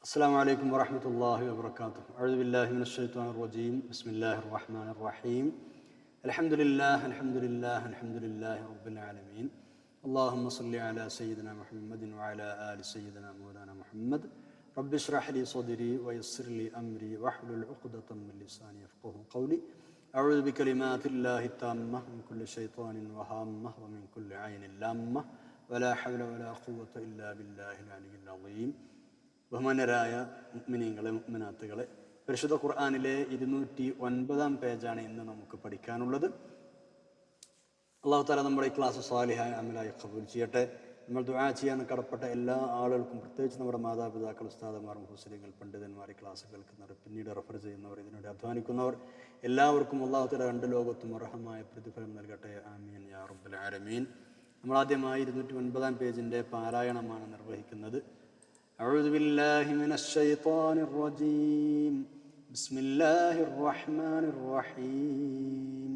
السلام عليكم ورحمة الله وبركاته. أعوذ بالله من الشيطان الرجيم. بسم الله الرحمن الرحيم. الحمد لله رب العالمين. اللهم صل على سيدنا محمد وعلى آل سيدنا مولانا محمد. رب اشرح لي صدري ويسر لي أمري واحلل عقدة من لساني يفقهوا قولي. أعوذ بكلمات الله التامة من كل شيطان وهامة ومن كل عين لامة ولا حول ولا قوة إلا بالله العلي العظيم. ബഹുമാന്യരായ മുഅ്മിനീങ്ങളെ, മുഅ്മിനാത്തുകളെ, പരിശുദ്ധ ഖുർആനിലെ 209 പേജാണ് ഇന്ന് നമുക്ക് പഠിക്കാനുള്ളത്. അല്ലാഹു തആല നമ്മുടെ ഈ ക്ലാസ് സാലിഹായ അമലായി ഖബൂൽ ചെയ്യട്ടെ. നമ്മൾ ദുആ ചെയ്യാൻ കടപ്പെട്ട എല്ലാ ആളുകൾക്കും, പ്രത്യേകിച്ച് നമ്മുടെ മാതാപിതാക്കൾ, ഉസ്താദുമാർ, മുഫസ്സിറുകൾ, പണ്ഡിതന്മാർ, ഈ ക്ലാസ് കേൾക്കുന്നവർ, പിന്നീട് റെഫർ ചെയ്യുന്നവർ, ഇതിനുവേണ്ടി അധ്വാനിക്കുന്നവർ എല്ലാവർക്കും അല്ലാഹു തആല രണ്ട് ലോകത്തും അർഹമായ പ്രതിഫലം നൽകട്ടെ. ആമീൻ യാ റബ്ബൽ ആലമീൻ. നമ്മൾ ആദ്യമായി 209 പേജിൻ്റെ പാരായണമാണ് നിർവഹിക്കുന്നത്. أعوذ بالله من الشيطان الرجيم. بسم الله الرحمن الرحيم.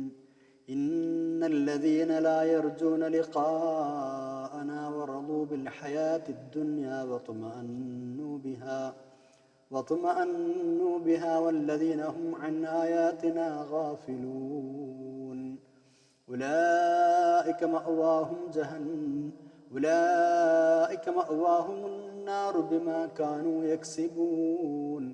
إن الذين لا يرجون لقاءنا ورضوا بالحياة الدنيا واطمأنوا بها والذين هم عن آياتنا غافلون أولئك مأواهم النار بما كانوا يكسبون.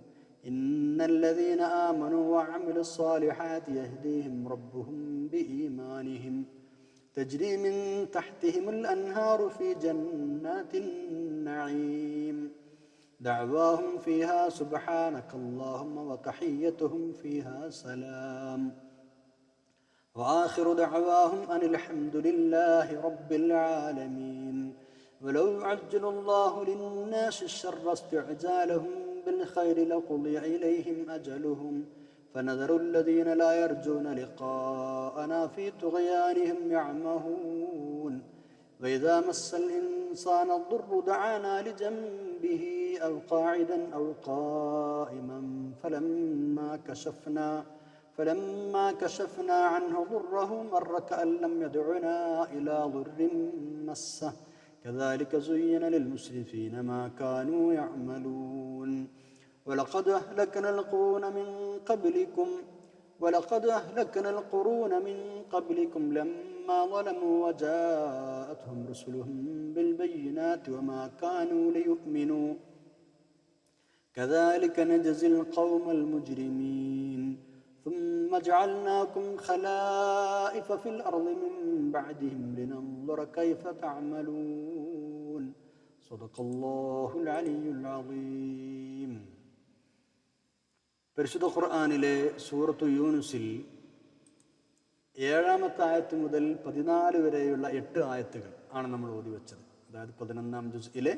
إن الذين آمنوا وعملوا الصالحات يهديهم ربهم بإيمانهم تجري من تحتهم الأنهار في جنات النعيم دعواهم فيها سبحانك اللهم وتحيتهم فيها سلام وآخر دعواهم أن الحمد لله رب العالمين. ولو يعجل الله للناس الشر استعجالهم بالخير لقضي إليهم أجلهم فنذر الذين لا يرجون لقاءنا في طغيانهم يعمهون. وإذا مس الإنسان الضر دعانا لجنبه أو قاعدا أو قائما فلما كشفنا عنه ضره مر كأن لم يدعنا إلى ضر مسه كذلك زين للمسرفين ما كانوا يعملون. ولقد أهلكنا القرون من قبلكم لما ظلموا وجاءتهم رسلهم بالبينات وما كانوا ليؤمنوا كذلك نجزي القوم المجرمين. ثم جعلناكم خلائف في الأرض من بعدهم لننظر كيف تعملون. صدق الله العلي العظيم. പരിശുദ്ധ ഖുർആനിലെ സൂറത്തു യൂനുസിൽ 7-ാമത്തെ ആയത്ത് മുതൽ 14 വരെയുള്ള 8 ആയത്തുകൾ ആണ് നമ്മൾ ഓതി വെച്ചത്. അതായത് 11-ാം ജുസ്ഇലെ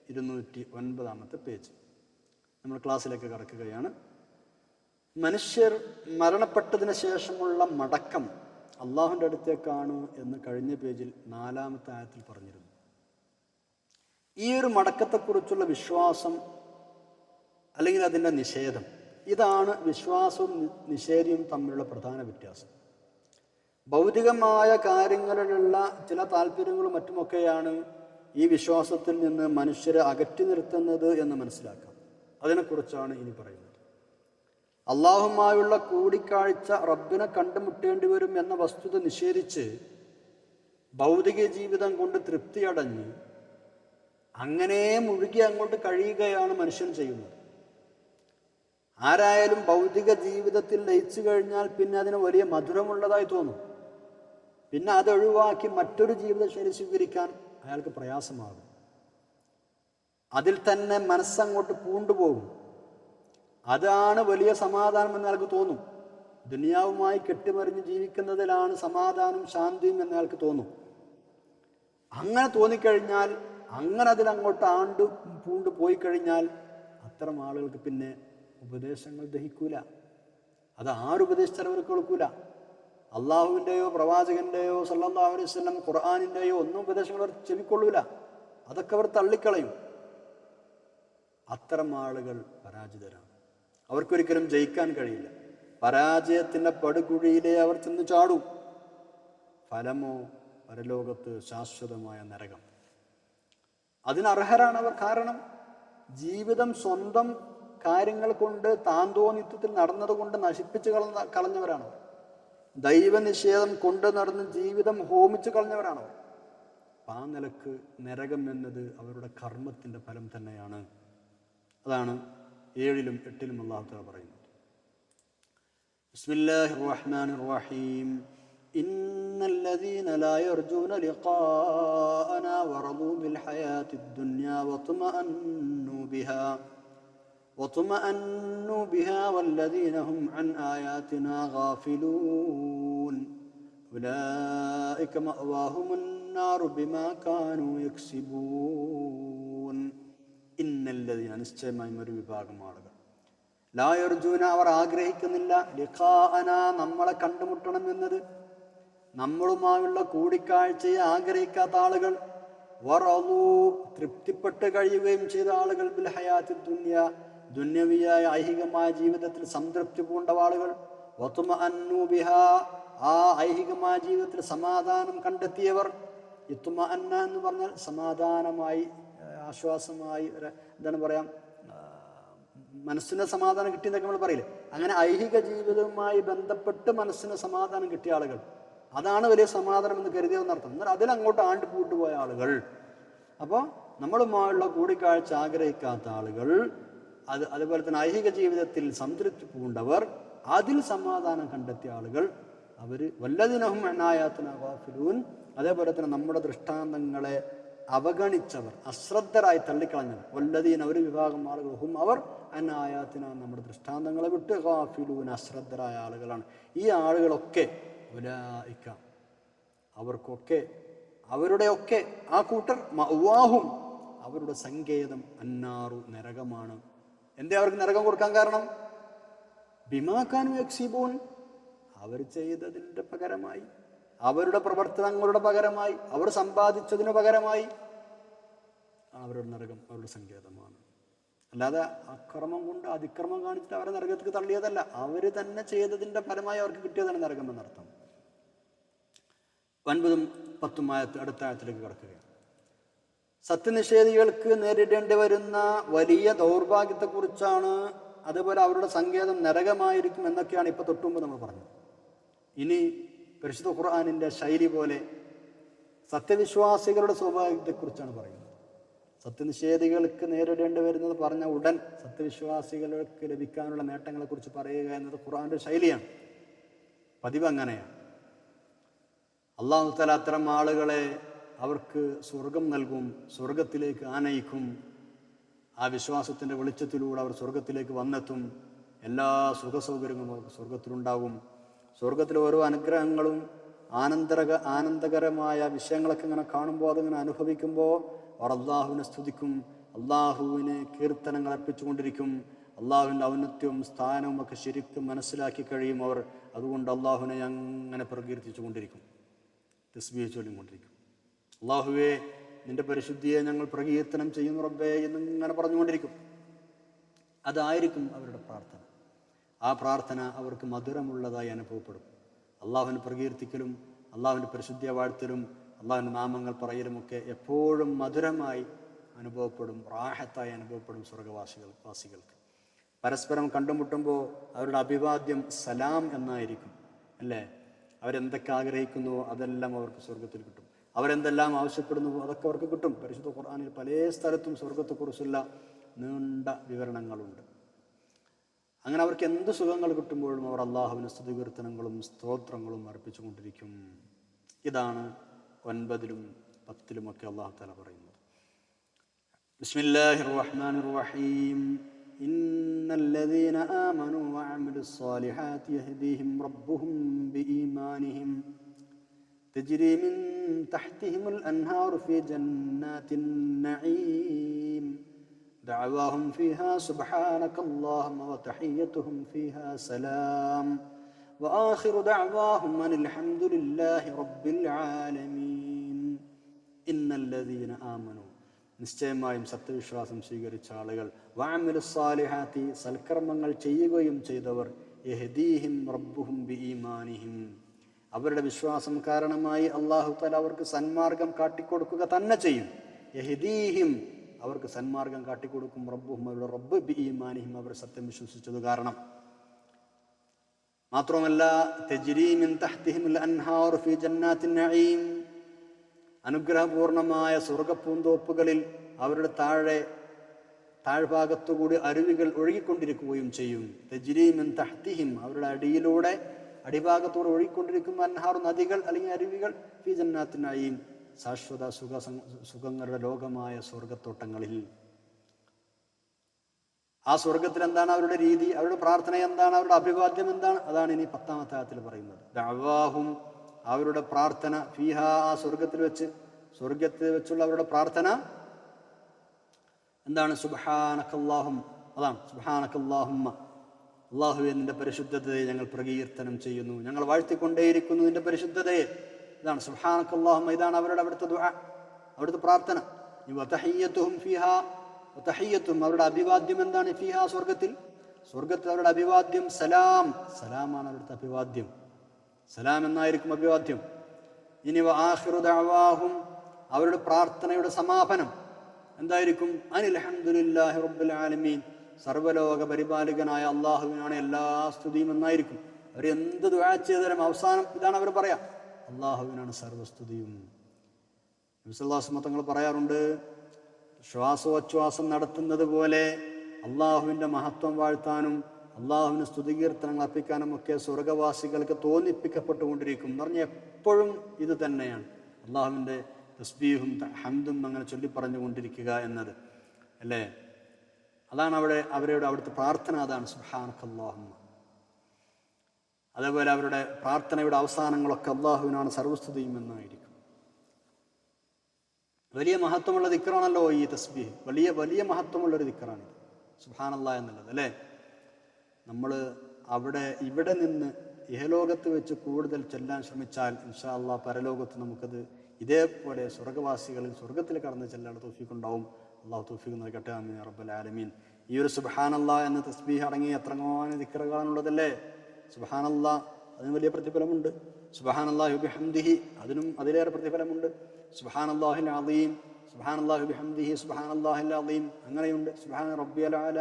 209-ാമത്തെ പേജ്. നമ്മൾ ക്ലാസ്സിലേക്ക് കടക്കുകയാണ്. മനുഷ്യർ മരണപ്പെട്ടതിന് ശേഷമുള്ള മടക്കം അള്ളാഹുവിൻ്റെ അടുത്തേക്കാണ് എന്ന് കഴിഞ്ഞ പേജിൽ 4-ാമത്തെ ആയത്തിൽ പറഞ്ഞിരുന്നു. ഈ ഒരു മടക്കത്തെക്കുറിച്ചുള്ള വിശ്വാസം അല്ലെങ്കിൽ അതിൻ്റെ നിഷേധം, ഇതാണ് വിശ്വാസവും നിഷേധവും തമ്മിലുള്ള പ്രധാന വ്യത്യാസം. ഭൗതികമായ കാര്യങ്ങളിലുള്ള ചില താല്പര്യങ്ങളും മറ്റുമൊക്കെയാണ് ഈ വിശ്വാസത്തിൽ നിന്ന് മനുഷ്യരെ അകറ്റി നിർത്തുന്നത് എന്ന് മനസ്സിലാക്കാം. അതിനെക്കുറിച്ചാണ് ഇനി പറയുന്നത്. അള്ളാഹുമായുള്ള കൂടിക്കാഴ്ച, റബ്ബിനെ കണ്ടുമുട്ടേണ്ടി വരും എന്ന വസ്തുത നിഷേധിച്ച് ഭൗതിക ജീവിതം കൊണ്ട് തൃപ്തിയടഞ്ഞ് അങ്ങനെ മുഴുകി അങ്ങോട്ട് കഴിയുകയാണ് മനുഷ്യൻ ചെയ്യുന്നത്. ആരായാലും ഭൗതിക ജീവിതത്തിൽ ലയിച്ചു കഴിഞ്ഞാൽ പിന്നെ അതിന് വലിയ മധുരമുള്ളതായി തോന്നും. പിന്നെ അതൊഴിവാക്കി മറ്റൊരു ജീവിതശൈലി സ്വീകരിക്കാൻ അയാൾക്ക് പ്രയാസമാകും. അതിൽ തന്നെ മനസ്സങ്ങോട്ട് പൂണ്ടുപോകും. അതാണ് വലിയ സമാധാനം എന്നയാൾക്ക് തോന്നും. ദുനിയാവുമായി കെട്ടിമറിഞ്ഞ് ജീവിക്കുന്നതിലാണ് സമാധാനവും ശാന്തിയും എന്നയാൾക്ക് തോന്നും. അങ്ങനെ തോന്നിക്കഴിഞ്ഞാൽ, അങ്ങനെ അതിലങ്ങോട്ട് പൂണ്ട് പോയി കഴിഞ്ഞാൽ അത്തരം ആളുകൾക്ക് പിന്നെ ഉപദേശങ്ങൾ ദഹിക്കൂല. അത് ആരുപദേശിച്ചവർക്ക് കേൾക്കൂല. അള്ളാഹുവിൻ്റെയോ പ്രവാചകൻ്റെയോ സല്ലല്ലാഹു അലൈഹി വസല്ലം ഖുർആനിൻ്റെയോ ഒന്നും ഉപദേശങ്ങൾ അവർ ചെവിക്കൊള്ളൂല. അതൊക്കെ അവർ തള്ളിക്കളയും. അത്തരം ആളുകൾ പരാജിതരാണ്. അവർക്കൊരിക്കലും ജയിക്കാൻ കഴിയില്ല. പരാജയത്തിൻ്റെ പടുകുഴിയിലേ അവർ ചെന്ന് ചാടും. ഫലമോ പരലോകത്ത് ശാശ്വതമായ നരകം. അതിനർഹരാണ് അവർ. കാരണം ജീവിതം സ്വന്തം കാര്യങ്ങൾ കൊണ്ട് താന്തോന്നിത്വത്തിൽ നടന്നതുകൊണ്ട് നശിപ്പിച്ചു കളഞ്ഞവരാണ്. ദൈവനിഷേധം കൊണ്ട് നടന്ന് ജീവിതം ഹോമിച്ചു കളഞ്ഞവരാണ്. ആ നിലക്ക് നരകം എന്നത് അവരുടെ കർമ്മത്തിൻ്റെ ഫലം തന്നെയാണ്. അതാണ് 7-ലും 8-ലും അല്ലാഹു തആല പറയുന്നത്. ബിസ്മില്ലാഹിർ റഹ്മാനിർ റഹീം. ഇന്നല്ലദീന ലാ യർജൂന ലിഖാഅനാ വറദൂ ബിൽ ഹയാത്തിദ് ദുനിയാ വത്മഅന്നു ബിഹാ വല്ലദീന ഹും അൻ ആയാതിനാ ഗാഫിലൂൻ ഉലൈക മഅവാഹുമുൻ നാറു ബിമാ കാനൂ യക്സിബൂൻ. ഇന്നല്ലദീന, നിശ്ചയമായും ഒരു വിഭാഗം ആളുകൾ, ലാ യർജൂന, അവർ ആഗ്രഹിക്കുന്നില്ല, ലിഖാഅന, നമ്മളെ കണ്ടുമുട്ടണം എന്നത്, നമ്മളുമായുള്ള കൂടിക്കാഴ്ചയെ ആഗ്രഹിക്കാത്ത ആളുകൾ, വറളൂ, തൃപ്തിപ്പെട്ട് കഴിയുകയും ചെയ്ത ആളുകൾ, ബിൽ ഹയാത്തി ദുനിയ, ദുന്യവിയായ ഐഹികമായ ജീവിതത്തിൽ സംതൃപ്തി പൂണ്ട ആളുകൾ, വത്മഅന്നു ബിഹാ, ആ ഐഹികമായ ജീവിതത്തിൽ സമാധാനം കണ്ടെത്തിയവർ. ഇത്മഅന്ന എന്ന് പറഞ്ഞാൽ സമാധാനമായി, ആശ്വാസമായി, എന്താണ് പറയാം, മനസ്സിന് സമാധാനം കിട്ടിയെന്നൊക്കെ നമ്മൾ പറയില്ലേ, അങ്ങനെ ഐഹിക ജീവിതവുമായി ബന്ധപ്പെട്ട് മനസ്സിന് സമാധാനം കിട്ടിയ ആളുകൾ, അതാണ് വലിയ സമാധാനം എന്ന് കരുതിയതെന്നർത്ഥം. എന്നാൽ അതിലങ്ങോട്ട് ആണ്ട് പൂട്ടുപോയ ആളുകൾ, അപ്പോൾ നമ്മളുമായുള്ള കൂടിക്കാഴ്ച ആഗ്രഹിക്കാത്ത ആളുകൾ, അതുപോലെ തന്നെ ഐഹിക ജീവിതത്തിൽ സംതൃപ്തി പൂണ്ടവർ, അതിൽ സമാധാനം കണ്ടെത്തിയ ആളുകൾ, അവർ വല്ലദീനഹും അൻ ആയാതിനാ ഗാഫിലൂൻ, അതേപോലെ തന്നെ നമ്മുടെ ദൃഷ്ടാന്തങ്ങളെ അവഗണിച്ചവർ, അശ്രദ്ധരായി തള്ളിക്കളഞ്ഞവർ, വല്ലദീന, ഒരു വിഭാഗം ആളുകൾ, ഹും, അവർ, അൻ ആയാതിന, നമ്മുടെ ദൃഷ്ടാന്തങ്ങളെ വിട്ട്, ഗാഫിലൂൻ, അശ്രദ്ധരായ ആളുകളാണ്. ഈ ആളുകളൊക്കെ ഉലൈക, അവർക്കൊക്കെ, അവരുടെയൊക്കെ, ആ കൂട്ടർ, മഅവാഹും, അവരുടെ സങ്കേതം, അന്നാറു, നരകമാണ്. എന്തേ അവർക്ക് നരകം കൊടുക്കാൻ കാരണം? ബിമാ കാനൂ യക്സിബൂൻ, അവർ ചെയ്തതിൻ്റെ പകരമായി, അവരുടെ പ്രവർത്തനങ്ങളുടെ പകരമായി, അവർ സമ്പാദിച്ചതിന് പകരമായി അവരുടെ നരകം അവരുടെ സങ്കേതമാണ്. അല്ലാതെ അക്രമം കൊണ്ട്, അതിക്രമം കാണിച്ചിട്ട് അവരെ നരകത്തേക്ക് തള്ളിയതല്ല, അവർ തന്നെ ചെയ്തതിൻ്റെ ഫലമായി അവർക്ക് കിട്ടിയതാണ് നരകം എന്നർത്ഥം. 9-ഉം 10-ഉം അടുത്ത ആയത്തിലേക്ക് കടക്കുകയാണ്. സത്യനിഷേധികൾക്ക് നേരിടേണ്ടി വരുന്ന വലിയ ദൗർഭാഗ്യത്തെക്കുറിച്ചാണ്, അതുപോലെ അവരുടെ സങ്കേതം നരകമായിരിക്കും എന്നൊക്കെയാണ് ഇപ്പോൾ തൊട്ടുമുമ്പ് നമ്മൾ പറഞ്ഞത്. ഇനി പരിശുദ്ധ ഖുർആനിൻ്റെ ശൈലി പോലെ സത്യവിശ്വാസികളുടെ സ്വഭാവത്തെക്കുറിച്ചാണ് പറയുന്നത്. സത്യനിഷേധികൾക്ക് നേരിടേണ്ടി വരുന്നത് പറഞ്ഞ ഉടൻ സത്യവിശ്വാസികൾക്ക് ലഭിക്കാനുള്ള നേട്ടങ്ങളെക്കുറിച്ച് പറയുക എന്നത് ഖുർആന്റെ ശൈലിയാണ്, പതിവ് അങ്ങനെയാണ്. അല്ലാഹു തആല അത്തരം ആളുകളെ അവർക്ക് സ്വർഗം നൽകും, സ്വർഗത്തിലേക്ക് ആനയിക്കും. ആ വിശ്വാസത്തിൻ്റെ വെളിച്ചത്തിലൂടെ അവർ സ്വർഗത്തിലേക്ക് വന്നെത്തും. എല്ലാ സുഖസൗകര്യങ്ങളും അവർക്ക് സ്വർഗത്തിലുണ്ടാകും. സ്വർഗത്തിലെ ഓരോ അനുഗ്രഹങ്ങളും ആനന്ദകരമായ വിഷയങ്ങളൊക്കെ ഇങ്ങനെ കാണുമ്പോൾ, അതിങ്ങനെ അനുഭവിക്കുമ്പോൾ അവർ അള്ളാഹുവിനെ സ്തുതിക്കും, അള്ളാഹുവിന് കീർത്തനങ്ങൾ അർപ്പിച്ചുകൊണ്ടിരിക്കും. അള്ളാഹുവിൻ്റെ ഔന്നത്യവും സ്ഥാനവും ഒക്കെ ശരിക്കും മനസ്സിലാക്കി കഴിയും അവർ. അതുകൊണ്ട് അള്ളാഹുവിനെ അങ്ങനെ പ്രകീർത്തിച്ചു കൊണ്ടിരിക്കും, തസ്ബീഹ് ചൊല്ലിക്കൊണ്ടിരിക്കും. അള്ളാഹുവേ, നിന്റെ പരിശുദ്ധിയെ ഞങ്ങൾ പ്രകീർത്തനം ചെയ്യുന്നു റബ്ബേ എന്നിങ്ങനെ പറഞ്ഞുകൊണ്ടിരിക്കും. അതായിരിക്കും അവരുടെ പ്രാർത്ഥന. ആ പ്രാർത്ഥന അവർക്ക് മധുരമുള്ളതായി അനുഭവപ്പെടും. അള്ളാഹുവിനെ പ്രകീർത്തിക്കലും അള്ളാഹുവിൻ്റെ പരിശുദ്ധിയെ വാഴ്ത്തലും അള്ളാഹുവിൻ്റെ നാമങ്ങൾ പറയലുമൊക്കെ എപ്പോഴും മധുരമായി അനുഭവപ്പെടും, റാഹത്തായി അനുഭവപ്പെടും സ്വർഗവാസികൾക്ക്. പരസ്പരം കണ്ടുമുട്ടുമ്പോൾ അവരുടെ അഭിവാദ്യം സലാം എന്നായിരിക്കും, അല്ലേ? അവരെന്തൊക്കെ ആഗ്രഹിക്കുന്നുവോ അതെല്ലാം അവർക്ക് സ്വർഗത്തിൽ കിട്ടും. അവരെന്തെല്ലാം ആവശ്യപ്പെടുന്നുവോ അതൊക്കെ അവർക്ക് കിട്ടും. പരിശുദ്ധ ഖുർആനിൽ പല സ്ഥലത്തും സ്വർഗത്തെക്കുറിച്ചുള്ള നീണ്ട വിവരണങ്ങളുണ്ട്. അങ്ങനെ അവർക്ക് എന്ത് സുഖങ്ങൾ കിട്ടുമ്പോഴും അവർ അള്ളാഹുവിന് സ്തുതികീർത്തനങ്ങളും സ്തോത്രങ്ങളും അർപ്പിച്ചുകൊണ്ടിരിക്കും. ഇതാണ് 9-ലും 10-ലുമൊക്കെ അള്ളാഹു തആല പറയുന്നത്. ബിസ്മില്ലാഹിർ റഹ്മാനിർ റഹീം. ഇന്നല്ലദീന ആമനൂ വഅമിലുസ്സാലിഹാത്തി യഹ്ദീഹിം റബ്ബുഹും ബിഈമാനിഹിം തജ്രി മിൻ തഹ്തിഹിമുൽ അൻഹാറു ഫീ ജന്നാത്തിൻ നഈം ദഅവാഹും ഫീഹാ സുബ്ഹാനകല്ലാഹുമ്മ വതഹിയ്യതുഹും ഫീഹാ സലാം വആഖിറു ദഅവാഹും അനിൽ ഹംദുലില്ലാഹി റബ്ബിൽ ആലമീൻ. ഇന്നല്ലദീന ആമനൂ, നിശ്ചയമായും സത്യവിശ്വാസം സ്വീകരിച്ച ആളുകൾ, വഅമിലുസ്സാലിഹാത്തി, സൽക്കർമ്മങ്ങൾ ചെയ്യുകയും ചെയ്തവർ, യഹ്ദീഹിം റബ്ബുഹും ബിഈമാനിഹിം, അവരുടെ വിശ്വാസം കാരണമായി അല്ലാഹു തആല അവർക്ക് സന്മാർഗം കാട്ടിക്കൊടുക്കുക തന്നെ ചെയ്യും. യഹ്ദീഹിം, അവർക്ക് സന്മാർഗം കാട്ടിക്കൊടുക്കും. റബ്ബുഹും, അവരുടെ റബ്ബ്, ബിഈമാനിഹിം, അവർ സത്യം വിശ്വസിച്ചത് കാരണം. മാത്രമല്ല തജ്രീ മിൻ തഹ്തിഹിമുൽ അൻഹാറു ഫീ ജന്നാത്തിൻ നഈം, അനുഗ്രഹപൂർണമായ സ്വർഗപ്പൂന്തോപ്പുകളിൽ അവരുടെ താഴ്ഭാഗത്തുകൂടി അരുവികൾ ഒഴുകിക്കൊണ്ടിരിക്കുകയും ചെയ്യും. തജ്രീ മിൻ തഹ്തിഹിം, അവരുടെ അടിയിലൂടെ അടിഭാഗത്തോടെ ഒഴുകിക്കൊണ്ടിരിക്കുന്ന അൻഹാർ, നദികൾ അല്ലെങ്കിൽ അരുവികൾ, ഫീ ജന്നാത്തിൻ നഈം, ശാശ്വത സുഖങ്ങളുടെ ലോകമായ സ്വർഗത്തോട്ടങ്ങളിൽ. ആ സ്വർഗത്തിൽ എന്താണ് അവരുടെ രീതി, അവരുടെ പ്രാർത്ഥന എന്താണ്, അവരുടെ അഭിവാദ്യം എന്താണ്? അതാണ് ഇനി 10-ാമത്തെ ആയത്തിൽ പറയുന്നത്. ദഅവാഹും, അവരുടെ പ്രാർത്ഥന, ഫീഹ, ആ സ്വർഗത്തിൽ വെച്ചുള്ള അവരുടെ പ്രാർത്ഥന എന്താണ്? സുബ്ഹാനകല്ലാഹും, അതാണ് സുബ്ഹാനകല്ലാഹുമ്മ, അല്ലാഹുവേ നിന്റെ പരിശുദ്ധതയെ ഞങ്ങൾ പ്രകീർത്തനം ചെയ്യുന്നു, ഞങ്ങൾ വാഴ്ത്തിക്കൊണ്ടേയിരിക്കുന്നു നിന്റെ പരിശുദ്ധതയെ. ഇതാണ് സുബ്ഹാനകല്ലാഹുമ്മ, ഇതാണ് അവിടുത്തെ ദുആ, അവിടുത്തെ പ്രാർത്ഥന. വതഹിയ്യതുഹും ഫീഹാ, വതഹിയ്യതുഹും, അവരുടെ അഭിവാദ്യം എന്താണ്? ഫീഹാ, സ്വർഗത്തിൽ അവരുടെ അഭിവാദ്യം സലാം, സലാമാണ് അവിടുത്തെ അഭിവാദ്യം, സലാം എന്നായിരിക്കും അഭിവാദ്യം. ഇനി വആഖിറു ദഅവാഹും, അവരുടെ പ്രാർത്ഥനയുടെ സമാപനം എന്തായിരിക്കും? അനിൽ ഹംദുലില്ലാഹി റബ്ബിൽ ആലമീൻ, സർവ്വലോക പരിപാലകനായ അള്ളാഹുവിനാണ് എല്ലാ സ്തുതിയും എന്നായിരിക്കും. അവർ എന്ത് ദുആ ചെയ്താലും അവസാനം ഇതാണ് അവർ പറയാം, അള്ളാഹുവിനാണ് സർവ്വസ്തുതിയും. നബി സല്ലല്ലാഹു അലൈഹി വസല്ലം തങ്ങൾ പറയാറുണ്ട്, ശ്വാസോച്ഛ്വാസം നടത്തുന്നത് പോലെ അള്ളാഹുവിൻ്റെ മഹത്വം വാഴ്ത്താനും അള്ളാഹുവിന് സ്തുതികീർത്തനങ്ങൾ അർപ്പിക്കാനും ഒക്കെ സ്വർഗവാസികൾക്ക് തോന്നിപ്പിക്കപ്പെട്ടുകൊണ്ടിരിക്കും എന്ന് പറഞ്ഞാൽ എപ്പോഴും ഇത് തന്നെയാണ്, അള്ളാഹുവിൻ്റെ തസ്ബീഹും ഹംദും അങ്ങനെ ചൊല്ലിപ്പറഞ്ഞുകൊണ്ടിരിക്കുക എന്നത് അല്ലേ. അതാണ് അവിടുത്തെ പ്രാർത്ഥന, അതാണ് സുബ്ഹാനകല്ലാഹുമ്മ. അതേപോലെ അവരുടെ പ്രാർത്ഥനയുടെ അവസാനങ്ങളൊക്കെ അള്ളാഹുവിനാണ് സർവ്വസ്തുതിയും എന്നായിരിക്കും. വലിയ മഹത്വമുള്ള ദിക്റാണല്ലോ ഈ തസ്ബീഹ്, വലിയ വലിയ മഹത്വമുള്ളൊരു ദിക്റാണിത് സുബ്ഹാനല്ലാഹ് എന്നുള്ളത് അല്ലേ. നമ്മൾ ഇവിടെ നിന്ന് ഇഹലോകത്ത് വെച്ച് കൂടുതൽ ചെല്ലാൻ ശ്രമിച്ചാൽ ഇൻഷാ അല്ലാഹ് പരലോകത്ത് നമുക്കത് ഇതേപോലെ സ്വർഗത്തിൽ കടന്ന് ചെല്ലാനുള്ള തൗഫീഖ് ഉണ്ടാവും. അള്ളാഹു തൗഫീഖ് നൽകട്ടെ, ആമീൻ യാ റബ്ബൽ ആലമീൻ. ഈ ഒരു സുബ്ഹാനല്ലാഹ് എന്ന തസ്ബീഹ് അടങ്ങി എത്രങ്ങാനും ദിക്റുകളാണുള്ളതല്ലേ. സുബ്ഹാനല്ലാഹ് അതിന് വലിയ പ്രതിഫലമുണ്ട്. സുബ്ഹാനല്ലാഹി വബിഹംദിഹി, അതിലേറെ പ്രതിഫലമുണ്ട്. സുബ്ഹാനല്ലാഹിൽ അളീം, സുബ്ഹാനല്ലാഹി വബിഹംദിഹി, സുബ്ഹാനല്ലാഹിൽ അളീം, അങ്ങനെയുണ്ട്. സുബ്ഹാന റബ്ബിയൽ അഅല,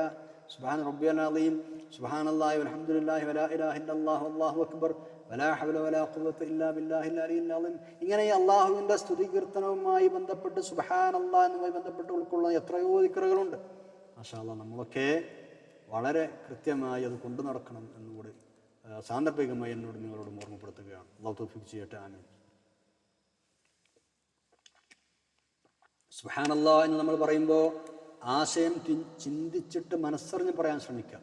സുബ്ഹാന റബ്ബിയൽ അളീം, സുബ്ഹാനല്ലാഹി വൽഹംദുലില്ലാഹി വലാ ഇലാഹ ഇല്ലല്ലാഹു വല്ലാഹു അക്ബർ വലാ ഹൗല വലാ ഖുവത ഇല്ലാ ബില്ലാഹിൽ അലിയിൽ അളീം. ഇങ്ങനെ അള്ളാഹുവിൻ്റെ സ്തുതി കീർത്തനവുമായി ബന്ധപ്പെട്ട് സുബ്ഹാനല്ലാഹ് എന്നുമായി ബന്ധപ്പെട്ട് ഉൾക്കൊള്ളുന്ന എത്രയോ ദിക്റുകളുണ്ട്. മാഷാ അല്ലാഹ് നമ്മളൊക്കെ വളരെ കൃത്യമായി അത് കൊണ്ടു നടക്കണം എന്നുകൂടി സാന്ദർഭികമായി നിങ്ങളോട് ഓർമ്മപ്പെടുത്തുകയാണ്. അല്ലാഹു തൗഫീഖ് ചെയ്യട്ടെ, ആമീൻ. സുബ്ഹാനല്ലാഹ് എന്ന് നമ്മൾ പറയുമ്പോൾ ആശയം ചിന്തിച്ചിട്ട് മനസ്സറിഞ്ഞ് പറയാൻ ശ്രമിക്കുക.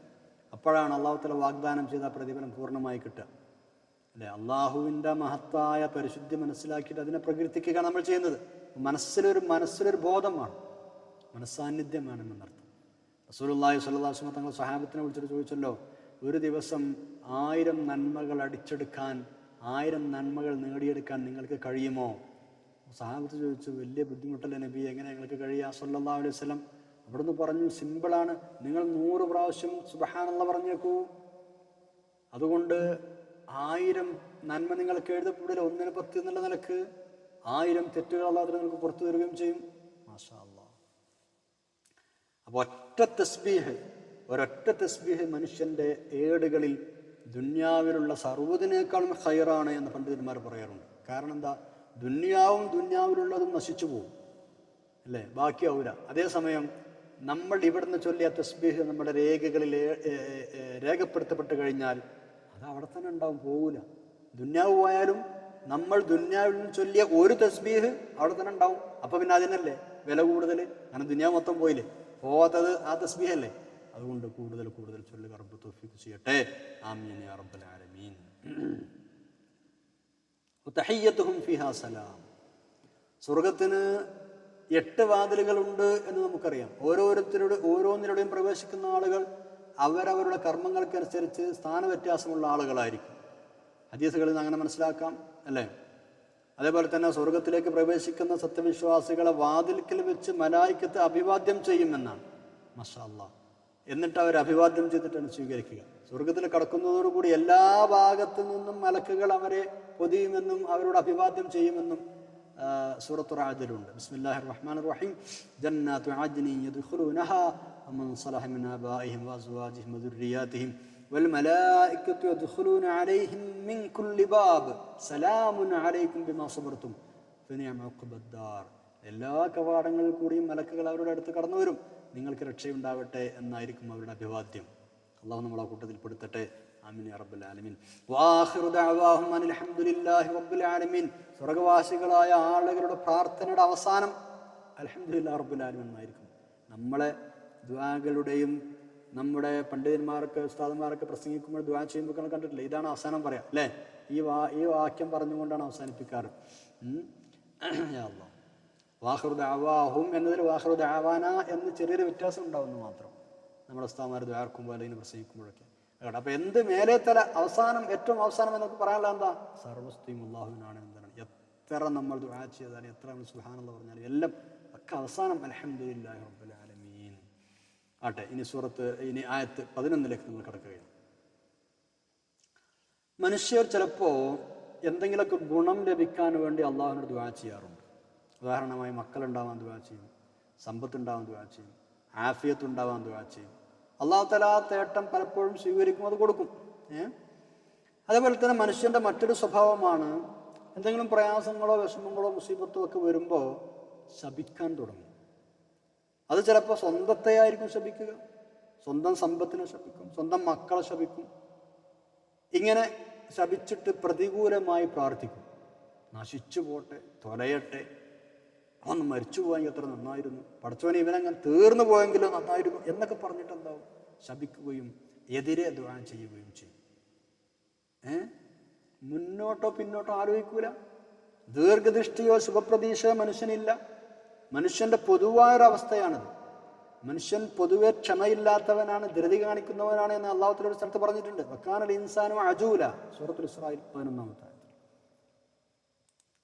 അപ്പോഴാണ് അല്ലാഹു തആല വാഗ്ദാനം ചെയ്ത പ്രതിഫലം പൂർണ്ണമായി കിട്ടുക അല്ലേ. അള്ളാഹുവിൻ്റെ മഹത്തായ പരിശുദ്ധി മനസ്സിലാക്കിയിട്ട് അതിനെ പ്രകീർത്തിക്കുകയാണ് നമ്മൾ ചെയ്യുന്നത്. മനസ്സിലൊരു ബോധമാണ്, മനസ്സാന്നിധ്യം വേണമെന്നർത്ഥം. റസൂലുള്ളാഹി സ്വല്ലല്ലാഹു അലൈഹി വസല്ലം തങ്ങൾ സഹാബത്തിനെ വിളിച്ചിട്ട് ചോദിച്ചല്ലോ, ഒരു ദിവസം 1000 നന്മകൾ അടിച്ചെടുക്കാൻ, 1000 നന്മകൾ നേടിയെടുക്കാൻ നിങ്ങൾക്ക് കഴിയുമോ? സഹാബത്ത് ചോദിച്ചു, വലിയ ബുദ്ധിമുട്ടല്ലേ നബി, എങ്ങനെ ഞങ്ങൾക്ക് കഴിയുക? സ്വല്ലല്ലാഹു അലൈഹി വസല്ലം അവിടുന്ന് പറഞ്ഞു, സിമ്പിളാണ്, നിങ്ങൾ 100 പ്രാവശ്യം സുബ്ഹാനല്ലാഹ് പറഞ്ഞേക്കൂ. അതുകൊണ്ട് 1000 നന്മ നിങ്ങൾക്ക് എഴുതപ്പെടില്ല, 1-ന് 10 എന്നുള്ള നിലക്ക് 1000 തെറ്റുകൾ അല്ലാതെ നിങ്ങൾക്ക് പുറത്തു തരികയും ചെയ്യും. മാഷാ അല്ലാഹ്. അപ്പോൾ ഒരൊറ്റ തസ്ബീഹ് മനുഷ്യൻ്റെ ഏടുകളിൽ ദുന്യാവിലുള്ള സർവ്വതിനേക്കാളും ഖൈറാണ് എന്ന് പണ്ഡിതന്മാർ പറയാറുണ്ട്. കാരണം എന്താ? ദുന്യാവിലുള്ളതും നശിച്ചു പോകും അല്ലേ, ബാക്കിയാവൂല. അതേസമയം നമ്മൾ ഇവിടുന്ന് ചൊല്ലിയ തസ്ബീഹ് നമ്മുടെ രേഖകളിൽ രേഖപ്പെടുത്തപ്പെട്ട് കഴിഞ്ഞാൽ അത് അവിടെ തന്നെ ഉണ്ടാവും, പോകൂല. ദുന്യാവ് പോയാലും നമ്മൾ ദുന്യാവിൽ നിന്ന് ചൊല്ലിയ ഒരു തസ്ബീഹ് അവിടെ തന്നെ ഉണ്ടാവും. അപ്പം പിന്നെ അതിനല്ലേ വില കൂടുതൽ, കാരണം ദുന്യാവ് മൊത്തം പോയില്ലേ, പോവാത്തത് ആ തസ്ബീഹല്ലേ. അതുകൊണ്ട് കൂടുതൽ ചൊല്ലുക. റബ്ബ് തൗഫീഖ് ചെയ്യട്ടെ, ആമീൻ യാ റബ്ബൽ ആലമീൻ. തഹിയ്യത്തുഹും ഫിഹാ സലാം. സ്വർഗത്തിന് 8 വാതിലുകളുണ്ട് എന്ന് നമുക്കറിയാം. ഓരോന്നിലൂടെയും പ്രവേശിക്കുന്ന ആളുകൾ അവരവരുടെ കർമ്മങ്ങൾക്കനുസരിച്ച് സ്ഥാനവ്യത്യാസമുള്ള ആളുകളായിരിക്കും. ഹദീസുകളിൽ നിന്ന് അങ്ങനെ മനസ്സിലാക്കാം അല്ലേ. അതേപോലെ തന്നെ സ്വർഗത്തിലേക്ക് പ്രവേശിക്കുന്ന സത്യവിശ്വാസികളെ വാതിൽക്കൽ വെച്ച് മലായിക്കത്ത് അഭിവാദ്യം ചെയ്യുമെന്നാണ്. മാഷാ അല്ലാഹ്. എന്നിട്ട് അവർ അഭിവാദ്യം ചെയ്തിട്ടാണ് സ്വീകരിക്കുക. സ്വർഗത്തിൽ കടക്കുന്നതോടുകൂടി എല്ലാ ഭാഗത്തു നിന്നും മലക്കുകൾ അവരെ പൊതിയുമെന്നും അവരോട് അഭിവാദ്യം ചെയ്യുമെന്നും സൂറത്തുർ റഅദിലുണ്ട്. ബിസ്മില്ലാഹിർ റഹ്മാനിർ റഹീം. ജന്നാത്തു അദ്നിൻ യദ്ഖുലൂനഹാ വമൻ സലഹ മിൻ ആബാഇഹിം വഅസ്വാജിഹിം വദുർരിയാതിഹിം വൽ മലായികത്തു യദ്ഖുലൂന അലൈഹിം മിൻ കുല്ലി ബാബ് സലാമുൻ അലൈക്കും ബിമാ സബർതും ഫനിഅമ ഉഖ്ബദ്ദാർ. എല്ലാ കവാടങ്ങളിൽ കൂടിയും മലക്കുകൾ അവരുടെ അടുത്ത് കടന്നു വരും, നിങ്ങൾക്ക് രക്ഷയുണ്ടാവട്ടെ എന്നായിരിക്കും അവരുടെ അഭിവാദ്യം. അള്ളാഹു നമ്മളെ കൂട്ടത്തിൽ പെടുത്തട്ടെ. ആമീൻ യാ റബ്ബൽ ആലമീൻ. വആഖിറു ദഅവാഹും അനിൽ ഹംദുലില്ലാഹി റബ്ബിൽ ആലമീൻ. സ്വർഗ്ഗവാസികളായ ആളുകളുടെ പ്രാർത്ഥനയുടെ അവസാനം അൽഹംദുലില്ലാഹി റബ്ബിൽ ആലമീൻ എന്നായിരിക്കും. നമ്മളെ ദുആകളുടെയും നമ്മുടെ പണ്ഡിതന്മാർക്ക് ഉസ്താദന്മാരൊക്കെ പ്രസംഗിക്കുമ്പോൾ ദുആ ചെയ്യുമ്പോൾ കണ്ടിട്ടില്ലേ, ഇതാണ് അവസാനം പറയാം അല്ലേ? ഈ വാക്യം പറഞ്ഞുകൊണ്ടാണ് അവസാനിപ്പിക്കാറ്. യാ അല്ലാഹ്. വാഖിറു ദഅവാഹും എന്നതിൽ വാഖിറു ദഅവാന എന്ന് ചെറിയൊരു വ്യത്യാസം ഉണ്ടാവുന്നു മാത്രം. നമ്മുടെ ഉസ്താദന്മാർ ദുആർക്കുമ്പോൾ അല്ലെങ്കിൽ പ്രസംഗിക്കുമ്പോഴൊക്കെ. അപ്പൊ എന്ത് മേലേത്തല അവസാനം, ഏറ്റവും അവസാനം എന്നൊക്കെ പറയാനുള്ള എന്താ? സർവ്വസ്തുയും അല്ലാഹുവിനാണ് എന്താണ്. എത്ര നമ്മൾ ദുആ ചെയ്താലും എത്ര നമ്മൾ സുബ്ഹാനല്ലാഹ് പറഞ്ഞാലും എല്ലാം ഒക്കെ അവസാനം അൽഹംദുലില്ലാഹി റബ്ബിൽ ആലമീൻ ആട്ടെ. ഇനി ആയത്ത് 11 നമ്മൾ കിടക്കുകയാണ്. മനുഷ്യർ ചിലപ്പോൾ എന്തെങ്കിലുമൊക്കെ ഗുണം ലഭിക്കാൻ വേണ്ടി അള്ളാഹുവിനോട് ദുആ ചെയ്യാറുണ്ട്. ഉദാഹരണമായി മക്കളുണ്ടാവാൻ ദുആ ചെയ്യും, സമ്പത്തുണ്ടാവാൻ ദുആ ചെയ്യും, ആഫിയത്ത് ഉണ്ടാവാൻ ദുആ ചെയ്യും. അള്ളാഹു തആല ആ തേട്ടം പലപ്പോഴും സ്വീകരിക്കും, അത് കൊടുക്കും. അതേപോലെ തന്നെ മനുഷ്യൻ്റെ മറ്റൊരു സ്വഭാവമാണ് എന്തെങ്കിലും പ്രയാസങ്ങളോ വിഷമങ്ങളോ മുസീബത്തോ ഒക്കെ വരുമ്പോൾ ശപിക്കാൻ തുടങ്ങും. അത് ചിലപ്പോൾ സ്വന്തത്തെയായിരിക്കും ശപിക്കുക, സ്വന്തം സമ്പത്തിനെ ശപിക്കും, സ്വന്തം മക്കളെ ശപിക്കും. ഇങ്ങനെ ശപിച്ചിട്ട് പ്രതികൂലമായി പ്രാർത്ഥിക്കും. നശിച്ചു പോട്ടെ, തൊലയട്ടെ, ഒന്ന് മരിച്ചു പോയെങ്കിൽ എത്ര നന്നായിരുന്നു, പടച്ചോനെ ഇവനങ്ങനെ തീർന്നു പോയെങ്കിലോ നന്നായിരുന്നു എന്നൊക്കെ പറഞ്ഞിട്ട് എന്താവും? ശപിക്കുകയും എതിരെ ദുആ ചെയ്യുകയും ചെയ്യും. മുന്നോട്ടോ പിന്നോട്ടോ ആലോചിക്കൂല. ദീർഘദൃഷ്ടിയോ ശുഭപ്രതീക്ഷയോ മനുഷ്യനില്ല. മനുഷ്യന്റെ പൊതുവായൊരവസ്ഥയാണിത്. മനുഷ്യൻ പൊതുവെ ക്ഷമയില്ലാത്തവനാണ്, ധൃതി കാണിക്കുന്നവനാണ് എന്ന് അള്ളാഹു തആല ഒരു സ്ഥലത്ത് പറഞ്ഞിട്ടുണ്ട്. വക്കാനൽ ഇൻസാനു അജൂല, സൂറത്തുൽ ഇസ്രായിൽ 11-ാമത്തെ ആയത്തിൽ.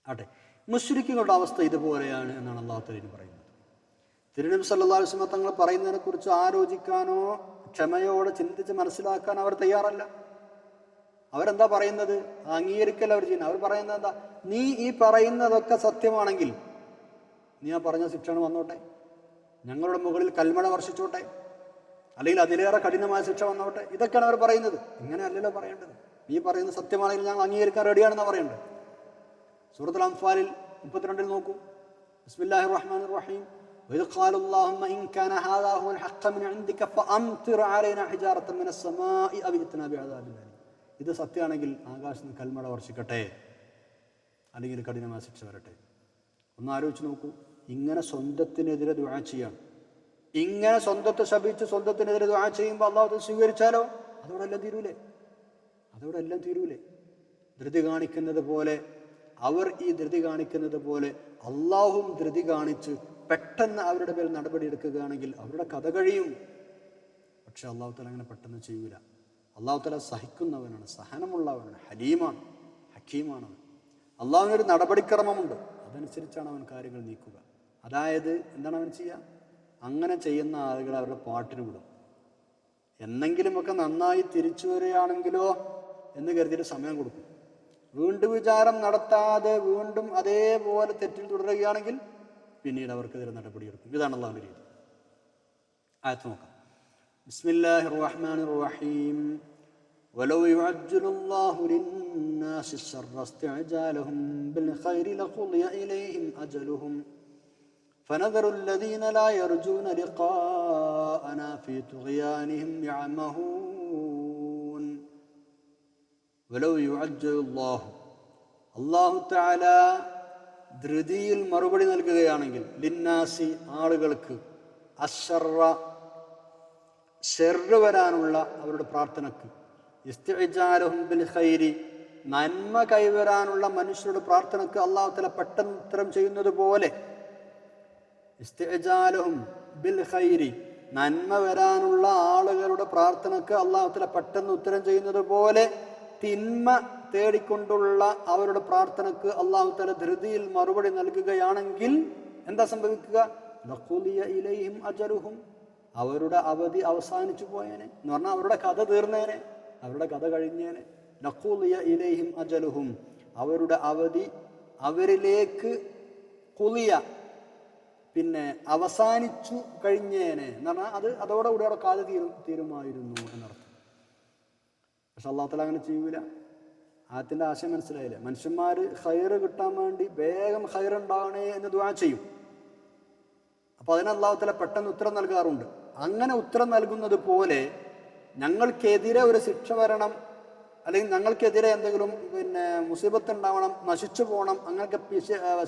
ആട്ടെ, മുശ്രിക്കുകളുടെ അവസ്ഥ ഇതുപോലെയാണ് എന്നാണ് അള്ളാഹു തആല പറയുന്നത്. തിരുനബി സല്ലല്ലാഹു അലൈഹി വസല്ലം തങ്ങൾ പറയുന്നതിനെ കുറിച്ച് ആലോചിക്കാനോ ക്ഷമയോടെ ചിന്തിച്ച് മനസ്സിലാക്കാനോ അവർ തയ്യാറല്ല. അവരെന്താ പറയുന്നത്? അംഗീകരിക്കല്ല അവർ ചെയ്യുന്നത്. അവർ പറയുന്നത് എന്താ? നീ ഈ പറയുന്നതൊക്കെ സത്യമാണെങ്കിൽ നീ ആ പറഞ്ഞ ശിക്ഷണം വന്നോട്ടെ, ഞങ്ങളുടെ മുകളിൽ കൽമഴ വർഷിച്ചോട്ടെ, അല്ലെങ്കിൽ അതിലേറെ കഠിനമായ ശിക്ഷ വന്നോട്ടെ. ഇതൊക്കെയാണ് അവർ പറയുന്നത്. ഇങ്ങനെയല്ലല്ലോ പറയേണ്ടത്. നീ പറയുന്നത് സത്യമാണെങ്കിൽ ഞങ്ങൾ അംഗീകരിക്കാൻ റെഡിയാണെന്നാണ് പറയേണ്ടത്. സൂറത്തുൽ അൻഫാലിൽ 32 നോക്കൂ. ബിസ്മില്ലാഹിർ റഹ്മാനിർ റഹീം. وإذ قال اللهم إن كان هذا هو الحق من عندك فأمطر علينا حجارة من السماء أو ائتنا بعذاب أليم. ഇത് സത്യമാണെങ്കിൽ ആകാശത്ത് നിന്ന് കൽമഴ വർഷിക്കട്ടെ, അല്ലെങ്കിൽ കഠിനമായ ശിക്ഷ വരട്ടെ. ഒന്ന് ആലോചിച്ച് നോക്കൂ. ഇങ്ങനെ സ്വന്തത്തിനെതിരെ ദുആ ചെയ്യാണ്. ഇങ്ങനെ സ്വന്തത്തെ ശപിച്ച് സ്വന്തത്തിനെതിരെ ദുആ ചെയ്യുമ്പോൾ അള്ളാഹു സ്വീകരിച്ചാലോ അതോടെല്ലാം തീരൂലേ? ധൃതി കാണിക്കുന്നത് പോലെ അവർ ഈ ധൃതി കാണിക്കുന്നത് പോലെ അള്ളാഹും ധൃതി കാണിച്ച് പെട്ടെന്ന് അവരുടെ മേൽ നടപടി എടുക്കുകയാണെങ്കിൽ അവരുടെ കഥ കഴിയും. പക്ഷെ അള്ളാഹു തആല അങ്ങനെ പെട്ടെന്ന് ചെയ്യൂല. അള്ളാഹു തആല സഹിക്കുന്നവനാണ്, സഹനമുള്ളവനാണ്, ഹലീമാണ്, ഹക്കീമാണ്. അള്ളാഹുവിനൊരു നടപടിക്രമമുണ്ട്, അതനുസരിച്ചാണ് അവൻ കാര്യങ്ങൾ നീക്കുക. അതായത് എന്താണ് അവൻ ചെയ്യുക? അങ്ങനെ ചെയ്യുന്ന ആളുകൾ അവരുടെ പാട്ടിന് വിടും. എന്നെങ്കിലുമൊക്കെ നന്നായി തിരിച്ചു വരികയാണെങ്കിലോ എന്ന് കരുതിയിട്ട് സമയം കൊടുക്കും. വീണ്ടും വിചാരം നടത്താതെ വീണ്ടും അതേപോലെ തെറ്റിൽ തുടരുകയാണെങ്കിൽ പിന്നീട് അവർക്കെതിരെ നടപടിയെടുക്കും. ഇതാണ് അള്ളാഹുവിൻ്റെ രീതി. ആയത്ത് നോക്കാം. ബിസ്മില്ലാഹിർ റഹ്മാനിർ റഹീം. വലൗ യുഅജ്ജിലുല്ലാഹു ലിന്നാസി ശർറ ഇസ്തിഅജാലഹും ബിൽ ഖൈരി ലഖുദിയ ഇലൈഹിം അജലുഹും ഫനദറു അല്ലദീന ലാ യർജൂന ലിഖാഅനാ ഫീ തുഗ്യാനിഹിം യഅമഹൂൻ. വലൗ യുഅജ്ജിലുല്ലാഹു, അല്ലാഹു തആല ധൃതിയിൽ മറുപടി നൽകുകയാണെങ്കിൽ, ലിന്നാസി ആളുകൾക്ക്, അശ്ശർറ ശർറ് വരാനുള്ള അവരുടെ പ്രാർത്ഥനക്ക്, ഇസ്തിഅജാലഹും ബിൽ ഖൈരി നന്മ കൈവരാനുള്ള മനുഷ്യരുടെ പ്രാർത്ഥനക്ക് അല്ലാഹു തആല പെട്ടെന്ന് ഉത്തരം ചെയ്യുന്നത് പോലെ, ഇസ്തിഅജാലഹും ബിൽ ഖൈരി നന്മ വരാനുള്ള ആളുകളുടെ പ്രാർത്ഥനക്ക് അല്ലാഹു തആല പെട്ടെന്ന് ഉത്തരം ചെയ്യുന്നത് പോലെ തിന്മ തേടിക്കൊണ്ടുള്ള അവരുടെ പ്രാർത്ഥനക്ക് അല്ലാഹു തആല ധൃതിയിൽ മറുപടി നൽകുകയാണെങ്കിൽ എന്താ സംഭവിക്കുക? ലഖുദിയ ഇലൈഹിം അജലുഹും, അവരുടെ അവധി അവസാനിച്ചു പോയേനെ എന്ന് പറഞ്ഞാൽ അവരുടെ കഥ തീർന്നേനെ, അവരുടെ കഥ കഴിഞ്ഞേനെ. ലഖുദിയ ഇലൈഹിം അജലുഹും, അവരുടെ അവധി അവരിലേക്ക് കുളിയ പിന്നെ അവസാനിച്ചു കഴിഞ്ഞേനെ എന്ന് പറഞ്ഞാൽ അതോടുകൂടി അവിടെ കാത് തീരുമായിരുന്നു എന്നർത്ഥം. പക്ഷെ അള്ളാഹു തആല അങ്ങനെ ചെയ്യൂല. ആയത്തിന്റെ ആശയം മനസ്സിലായില്ലേ? മനുഷ്യന്മാർ ഖൈറ് കിട്ടാൻ വേണ്ടി വേഗം ഖൈറുണ്ടാകണേ എന്ന് ദുആ ചെയ്യും. അപ്പൊ അതിന് അള്ളാഹു തആല പെട്ടെന്ന് ഉത്തരം നൽകാറുണ്ട്. അങ്ങനെ ഉത്തരം നൽകുന്നത് പോലെ ഞങ്ങൾക്കെതിരെ ഒരു ശിക്ഷ വരണം, അല്ലെങ്കിൽ ഞങ്ങൾക്കെതിരെ എന്തെങ്കിലും മുസീബത്ത് ഉണ്ടാവണം, നശിച്ചു പോകണം, അങ്ങനെയൊക്കെ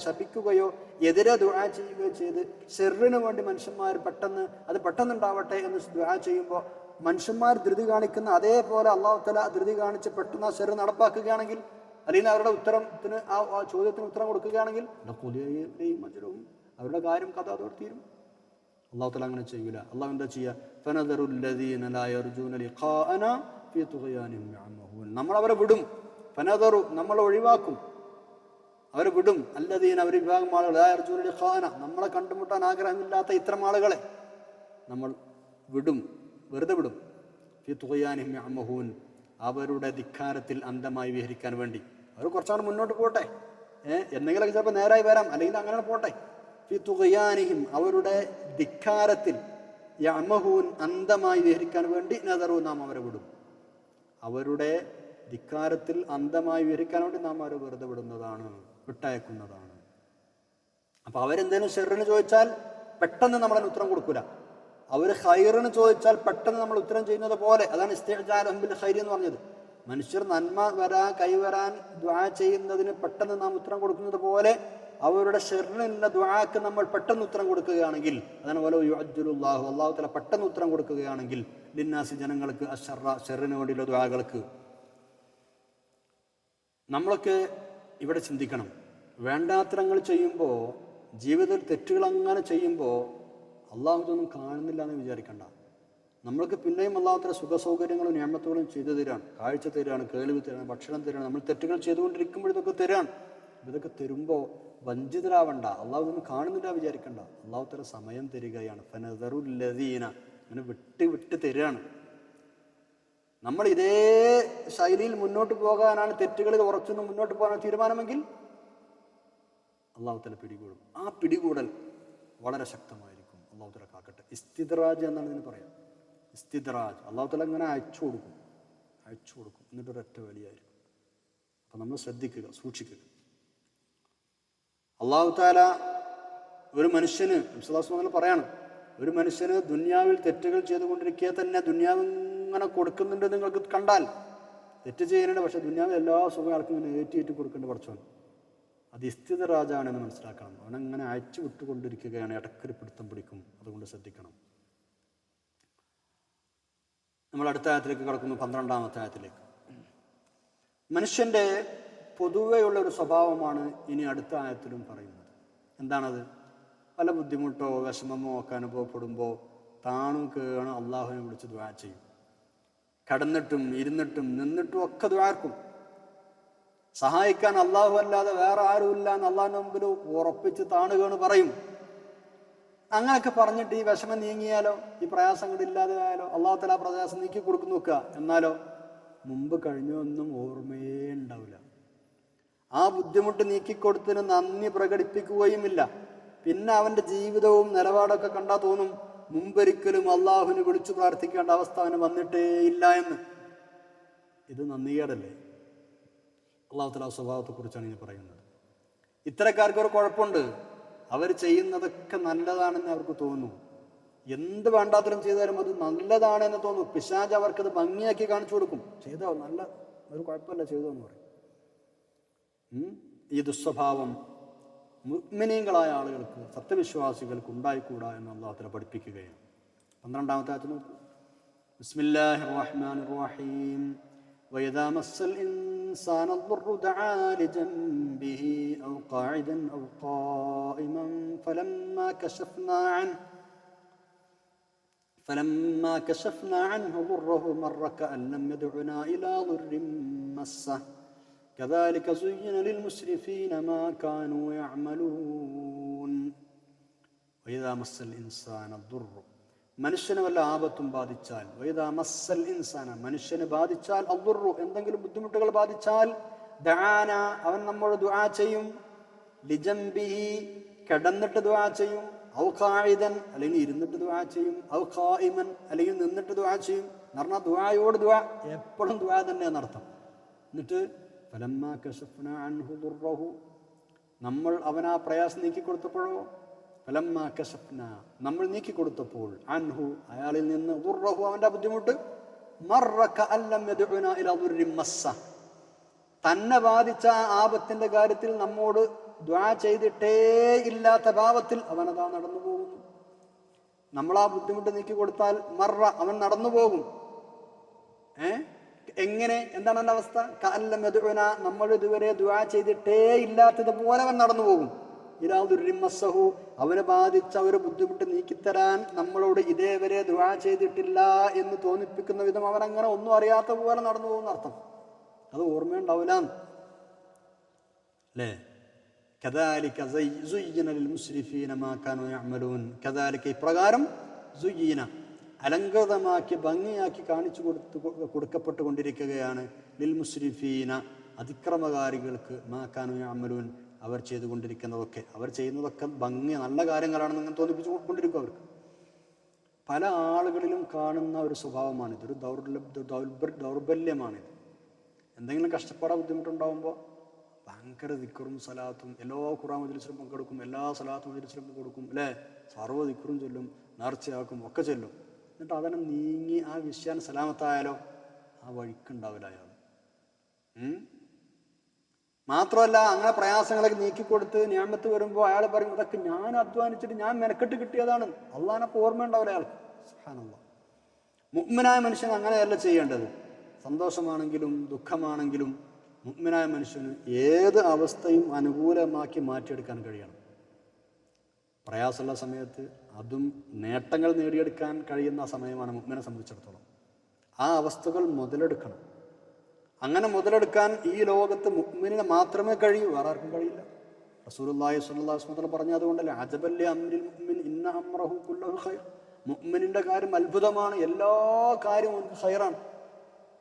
ശപിക്കുകയോ എതിരെ ദുആ ചെയ്യുകയോ ചെയ്ത് ഷെറിന് വേണ്ടി മനുഷ്യന്മാർ പെട്ടെന്ന് ഉണ്ടാവട്ടെ എന്ന് ദുആ ചെയ്യുമ്പോൾ മനുഷ്യന്മാർ ധൃതി കാണിക്കുന്ന അതേപോലെ അള്ളാഹു തആല ധൃതി കാണിച്ച് പെട്ടെന്ന് ആ ഷെറ് നടപ്പാക്കുകയാണെങ്കിൽ, അല്ലെങ്കിൽ അവരുടെ ഉത്തരത്തിന് ആ ചോദ്യത്തിന് ഉത്തരം കൊടുക്കുകയാണെങ്കിൽ അവരുടെ കാര്യം കഥ അതോടെ തീരും. അള്ളാഹു തആല അങ്ങനെ ചെയ്യൂല. അള്ളാഹു എന്താ ചെയ്യുക? ഫനദറുൽ ലദീന ലാ യർജൂന ലിഖാഅന ഫീ തുഗ്യാനിഹിം യഅമഹൂൻ. നമ്മൾ അവരെ വിടും. ഫനദറു, നമ്മൾ ഒഴിവാക്കും, അവരെ വിടും. അല്ലദീന, അവർ വിഭാഗം ആളുകൾ, ലാ യർജൂന ലിഖാഅന, നമ്മളെ കണ്ടുമുട്ടാൻ ആഗ്രഹമില്ലാത്ത ഇത്തരം ആളുകളെ നമ്മൾ വിടും, വെറുതെ വിടും. ഫീ തുഗ്യാനിഹിം യഅമഹൂൻ, അവരുടെ ധിക്കാരത്തിൽ അന്ധമായി വിഹരിക്കാൻ വേണ്ടി. അവർ കുറച്ചാണ് മുന്നോട്ട് പോട്ടെ, എന്തെങ്കിലുമൊക്കെ ചിലപ്പോൾ നേരായി വരാം, അല്ലെങ്കിൽ അങ്ങനെ പോട്ടെ. ഫീ തുഗ്യാനിഹിം, അവരുടെ ധിക്കാരത്തിൽ, യഅമഹൂൻ, അന്ധമായി വിഹരിക്കാൻ വേണ്ടി നദറു, നാം അവരെ വിടും. അവരുടെ ധിക്കാരത്തിൽ അന്ധമായി വിഹരിക്കാൻ വേണ്ടി നാം അവരെ വെറുതെ വിടുന്നതാണ്, വിട്ടയക്കുന്നതാണ്. അപ്പൊ അവരെന്തെങ്കിലും ഷെറിന് ചോദിച്ചാൽ പെട്ടെന്ന് നമ്മളതിന് ഉത്തരം കൊടുക്കൂല. അവർ ഖൈറിന് ചോദിച്ചാൽ പെട്ടെന്ന് നമ്മൾ ഉത്തരം ചെയ്യുന്നത് പോലെ. അതാണ് ഇസ്തിഅജാലുഹും ബിൽ ഖൈർ എന്ന് പറഞ്ഞത്. മനുഷ്യർ നന്മ കൈവരാൻ ദുആ ചെയ്യുന്നതിന് പെട്ടെന്ന് നാം ഉത്തരം കൊടുക്കുന്നത് പോലെ അവരുടെ ഷെറിനുള്ള ദുആക്ക് നമ്മൾ പെട്ടെന്ന് ഉത്തരം കൊടുക്കുകയാണെങ്കിൽ, അതാണ് വലൗ യുഅജ്ജിലുല്ലാഹു, അല്ലാഹു തആല പെട്ടെന്ന് ഉത്തരം കൊടുക്കുകയാണെങ്കിൽ ലിന്നാസി, ജനങ്ങൾക്ക്, അശ്ശറ, ഷെറിന് വേണ്ടിയുള്ള ദുആകൾക്ക്. നമ്മളൊക്കെ ഇവിടെ ചിന്തിക്കണം, വേണ്ടാത്തരങ്ങൾ ചെയ്യുമ്പോൾ, ജീവിതത്തിൽ തെറ്റുകൾ അങ്ങനെ ചെയ്യുമ്പോൾ അള്ളാഹു ഇതൊന്നും കാണുന്നില്ല എന്ന് വിചാരിക്കണ്ട. നമ്മൾക്ക് പിന്നെയും അള്ളാഹു തആല സുഖ സൗകര്യങ്ങളും നിഅമത്തുകളും ചെയ്തു തരാണ്, കാഴ്ച തരാണ്, കേൾവി തരാണ്, ഭക്ഷണം തരാണ്. നമ്മൾ തെറ്റുകൾ ചെയ്തുകൊണ്ടിരിക്കുമ്പോൾ ഇതൊക്കെ തരാണ്. ഇതൊക്കെ തരുമ്പോൾ വഞ്ചിതരാവണ്ട, അള്ളാഹു ഇതൊന്നും കാണുന്നില്ല വിചാരിക്കണ്ട. അള്ളാഹു തആല സമയം തരികയാണ്. ഫനദറുൽ ലദീന, അങ്ങനെ വിട്ട് തരികയാണ്. നമ്മൾ ഇതേ ശൈലിയിൽ മുന്നോട്ട് പോകാനാണ്, തെറ്റുകളിൽ ഉറച്ചൊന്നും മുന്നോട്ട് പോകാനാണ് തീരുമാനമെങ്കിൽ അള്ളാഹു തആല പിടികൂടും. ആ പിടികൂടൽ വളരെ ശക്തമായിരിക്കും. അള്ളാഹു തആല കാക്കട്ടെ. ഇസ്തിദ്റാജ് എന്നാണ് ഇതിന് പറയാം. ഇസ്തിദ്റാജ്, അള്ളാഹു തആല അങ്ങനെ അയച്ചു കൊടുക്കും, എന്നിട്ടൊരൊറ്റ വലിയായിരിക്കും. അപ്പം നമ്മൾ ശ്രദ്ധിക്കുക, സൂക്ഷിക്കുക. അള്ളാഹു തആല ഒരു മനുഷ്യന് പറയാണ്, ഒരു മനുഷ്യന് ദുനിയാവിൽ തെറ്റുകൾ ചെയ്തുകൊണ്ടിരിക്കെ തന്നെ ദുനിയാവ് ഇങ്ങനെ കൊടുക്കുന്നുണ്ട് നിങ്ങൾക്ക് കണ്ടാൽ, തെറ്റ് ചെയ്യാനുണ്ട്, പക്ഷെ ദുനിയാവിൽ എല്ലാ സുഖം ആൾക്കും ഇങ്ങനെ ഏറ്റി കൊടുക്കേണ്ട പഠിച്ചോൻ. അത് ഇസ്തിദ്റാജാണെന്ന് മനസ്സിലാക്കണം. അവനങ്ങനെ അയച്ചു വിട്ടുകൊണ്ടിരിക്കുകയാണ്, ഇടക്കൊരു പിടുത്തം പിടിക്കും. അതുകൊണ്ട് ശ്രദ്ധിക്കണം. നമ്മൾ അടുത്ത ആയത്തിലേക്ക് കടക്കുന്നു, 12-ാമത്തെ ആയത്തിലേക്ക്. മനുഷ്യൻ്റെ പൊതുവെയുള്ള ഒരു സ്വഭാവമാണ് ഇനി അടുത്ത ആയത്തിലും പറയുന്നത്. എന്താണത്? പല ബുദ്ധിമുട്ടോ വിഷമമോ ഒക്കെ അനുഭവപ്പെടുമ്പോൾ താണും കേണും അള്ളാഹുവിനെ വിളിച്ച് ദുആ ചെയ്യും. കടന്നിട്ടും ഇരുന്നിട്ടും നിന്നിട്ടും ഒക്കെ ദുആർക്കും. സഹായിക്കാൻ അള്ളാഹു അല്ലാതെ വേറെ ആരുമില്ല എന്ന് അള്ളാഹിന്റെ മുമ്പിൽ ഉറപ്പിച്ച് താണുകേണ് പറയും. അങ്ങനെയൊക്കെ പറഞ്ഞിട്ട് ഈ വിഷമം നീങ്ങിയാലോ, ഈ പ്രയാസങ്ങളില്ലാതെ ആയാലോ, അള്ളാഹു തആല പ്രയാസം നീക്കി കൊടുക്കുന്നു നോക്കുക. എന്നാലോ മുമ്പ് കഴിഞ്ഞൊന്നും ഓർമ്മയേ ഉണ്ടാവില്ല. ആ ബുദ്ധിമുട്ട് നീക്കിക്കൊടുത്തതിന് നന്ദി പ്രകടിപ്പിക്കുകയുമില്ല. പിന്നെ അവന്റെ ജീവിതവും നിലപാടൊക്കെ കണ്ടാൽ തോന്നും മുമ്പൊരിക്കലും അള്ളാഹുവിനെ വിളിച്ചു പ്രാർത്ഥിക്കേണ്ട അവസ്ഥ അവന് വന്നിട്ടേ ഇല്ല എന്ന്. ഇത് നന്ദികേടല്ലേ? അള്ളാഹു തആല സ്വഭാവത്തെക്കുറിച്ചാണ് ഇനി പറയുന്നത്. ഇത്തരക്കാർക്ക് ഒരു കുഴപ്പമുണ്ട്. അവർ ചെയ്യുന്നതൊക്കെ നല്ലതാണെന്ന് അവർക്ക് തോന്നുന്നു. എന്ത് വേണ്ടാത്തരം ചെയ്താലും അത് നല്ലതാണെന്ന് തോന്നും. പിശാച് അവർക്കത് ഭംഗിയാക്കി കാണിച്ചു കൊടുക്കും. ചെയ്തോ, നല്ല ഒരു കുഴപ്പമില്ല, ചെയ്തോ എന്ന് പറയും. ഈ ദുസ്വഭാവം മുഅ്മിനീങ്ങളായ ആളുകൾക്ക്, സത്യവിശ്വാസികൾക്ക് ഉണ്ടായിക്കൂടാ എന്ന് അള്ളാഹു തആല പഠിപ്പിക്കുകയാണ്. 12-ാമത്തെ ആയത്ത് നോക്കൂ. ബിസ്മില്ലാഹിർ റഹ്മാനിർ റഹീം. وإذا مس الإنسان الضر دعا لجنبه أو قاعدا أو قائما فلما كشفنا عنه ضره مر كأن لم يدعنا إلى ضر مسه كذلك زين للمسرفين ما كانوا يعملون. وإذا مس الإنسان الضر, മനുഷ്യന് വല്ല ആപത്തും ബാധിച്ചാൽ, വൈദാ മസ്സൽ ഇൻസാന, മനുഷ്യന് ബാധിച്ചാൽ, അദ്ദുറു, എന്തെങ്കിലും ബുദ്ധിമുട്ടുകൾ ബാധിച്ചാൽ, ദആന, അവൻ നമ്മോട് ദുആ ചെയ്യും, ലിജംബിഹി, കിടന്നിട്ട് ദുആ ചെയ്യും, ഔ ഖാഇദൻ അല്ലെങ്കിൽ ഇരുന്നിട്ട് ദുആ ചെയ്യും, ഔ ഖായിമൻ അല്ലെങ്കിൽ നിന്നിട്ട് ദുആ ചെയ്യും. എന്ന് പറഞ്ഞാൽ ദുആയോട് ദുആ, എപ്പോഴും ദുആ തന്നെയാണ് അർത്ഥം. എന്നിട്ട് ഫലമ്മാ കശഫ്നാ അൻഹു ദുർറഹു, നമ്മൾ അവനാ പ്രയാസം നീക്കി കൊടുത്തപ്പോഴോ, ഫലമ്മാ കശഫ്നാ നമ്മൾ നീക്കി കൊടുത്തപ്പോൾ, അൻഹു അയാളിൽ നിന്ന്, ദുർറഹു അവന്റെ ബുദ്ധിമുട്ട്, മർറ കഅല്ലം യദ്ഉനാ ഇലാ ദുർരിൻ മസ്സ, തന്നെ ബാധിച്ച ആ ആപത്തിന്റെ കാര്യത്തിൽ നമ്മോട് ദുആ ചെയ്തിട്ടേ ഇല്ലാത്ത ഭാവത്തിൽ അവനതാ നടന്നു പോകുന്നു. നമ്മളാ ബുദ്ധിമുട്ട് നീക്കി കൊടുത്താൽ മർറ അവൻ നടന്നു പോകും. എങ്ങനെ, എന്താണ് അവന്റെ അവസ്ഥ? കഅല്ലം യദ്ഉനാ നമ്മൾ ഇതുവരെ ദുആ ചെയ്തിട്ടേ ഇല്ലാത്തതുപോലെ അവൻ നടന്നു പോകും. ഇലാ ദുർരിൻ മസ്സഹു അവനെ ബാധിച്ച ഒരു ബുദ്ധിമുട്ട് നീക്കിത്തരാൻ നമ്മളോട് ഇതേവരെ ദുആ ചെയ്തിട്ടില്ല എന്ന് തോന്നിപ്പിക്കുന്ന വിധം അവൻ അങ്ങനെ ഒന്നും അറിയാത്ത പോലെ നടന്നു പോകുന്ന അർത്ഥം. അത് ഓർമ്മയുണ്ടാവില്ല അല്ലേ? കദാലിക സുയ്യിന ലിൽ മുസ്രിഫീന മാ കാനൂ യഅമലൂൻ, കദാലിക ഇപ്രകാരം, സുയ്യിന അലങ്കൃതമാക്കി ഭംഗിയാക്കി കാണിച്ചു കൊടുക്കപ്പെട്ടുകൊണ്ടിരിക്കുകയാണ്, ലിൽ മുസ്രിഫീന അതിക്രമകാരികൾക്ക്, മാ കാനൂ യഅമലൂൻ അവർ ചെയ്തുകൊണ്ടിരിക്കുന്നതൊക്കെ, അവർ ചെയ്യുന്നതൊക്കെ ഭംഗി നല്ല കാര്യങ്ങളാണെന്ന് അങ്ങനെ തോന്നിപ്പിച്ചു കൊണ്ടിരിക്കും അവർക്ക്. പല ആളുകളിലും കാണുന്ന ഒരു സ്വഭാവമാണിത്, ഒരു ദൗർബല്യമാണിത്. എന്തെങ്കിലും കഷ്ടപ്പാടോ ബുദ്ധിമുട്ടുണ്ടാകുമ്പോൾ ഭയങ്കര ദിക്റും സലാത്തും, എല്ലാ ഖുർആൻ മജ്‌ലിസിലും പങ്കെടുക്കും, എല്ലാ സലാത്ത് മജ്‌ലിസിലും പങ്കെടുക്കും അല്ലേ, സർവ്വ ദിക്റും ചൊല്ലും, നേർച്ചയാക്കും, ഒക്കെ ചൊല്ലും. എന്നിട്ട് അതിനെ നീങ്ങി ആ വിഷയാൻ സലാമത്തായാലോ ആ വഴിക്കുണ്ടാവില്ല അയാൾ. മാത്രമല്ല അങ്ങനെ പ്രയാസങ്ങളൊക്കെ നീക്കിക്കൊടുത്ത് നിഅമത്ത് വരുമ്പോൾ അയാൾ പറയും, അതൊക്കെ ഞാൻ അധ്വാനിച്ചിട്ട് ഞാൻ മെനക്കെട്ട് കിട്ടിയതാണ്. അള്ളാഹിനൊക്കെ ഓർമ്മ ഉണ്ടാവില്ല അയാൾക്ക്. സുബ്ഹാനല്ലാഹ്. മുഅ്മിനായ മനുഷ്യൻ അങ്ങനെയല്ല ചെയ്യേണ്ടത്. സന്തോഷമാണെങ്കിലും ദുഃഖമാണെങ്കിലും മുഅ്മിനായ മനുഷ്യന് ഏത് അവസ്ഥയും അനുകൂലമാക്കി മാറ്റിയെടുക്കാൻ കഴിയണം. പ്രയാസമുള്ള സമയത്ത് അതും നേട്ടങ്ങൾ നേടിയെടുക്കാൻ കഴിയുന്ന സമയമാണ് മുഅ്മിനെ സംബന്ധിച്ചിടത്തോളം. ആ അവസ്ഥകൾ മുതലെടുക്കണം. അങ്ങനെ മുതലെടുക്കാൻ ഈ ലോകത്ത് മുഅ്മിനിന് മാത്രമേ കഴിയൂ, വേറെ ആർക്കും കഴിയില്ല. റസൂലുള്ളാഹി സ്വല്ലല്ലാഹു അലൈഹി വസല്ലം പറഞ്ഞ അതുകൊണ്ടല്ലേ, അജബൽ ലി അംരിൽ മുഅ്മിൻ ഇന്ന അംറഹു കുല്ലഹു ഖൈർ. മുഅ്മിനിന്റെ കാര്യം അത്ഭുതമാണ്, എല്ലാ കാര്യവും അവനക്ക് ഖൈറാണ്.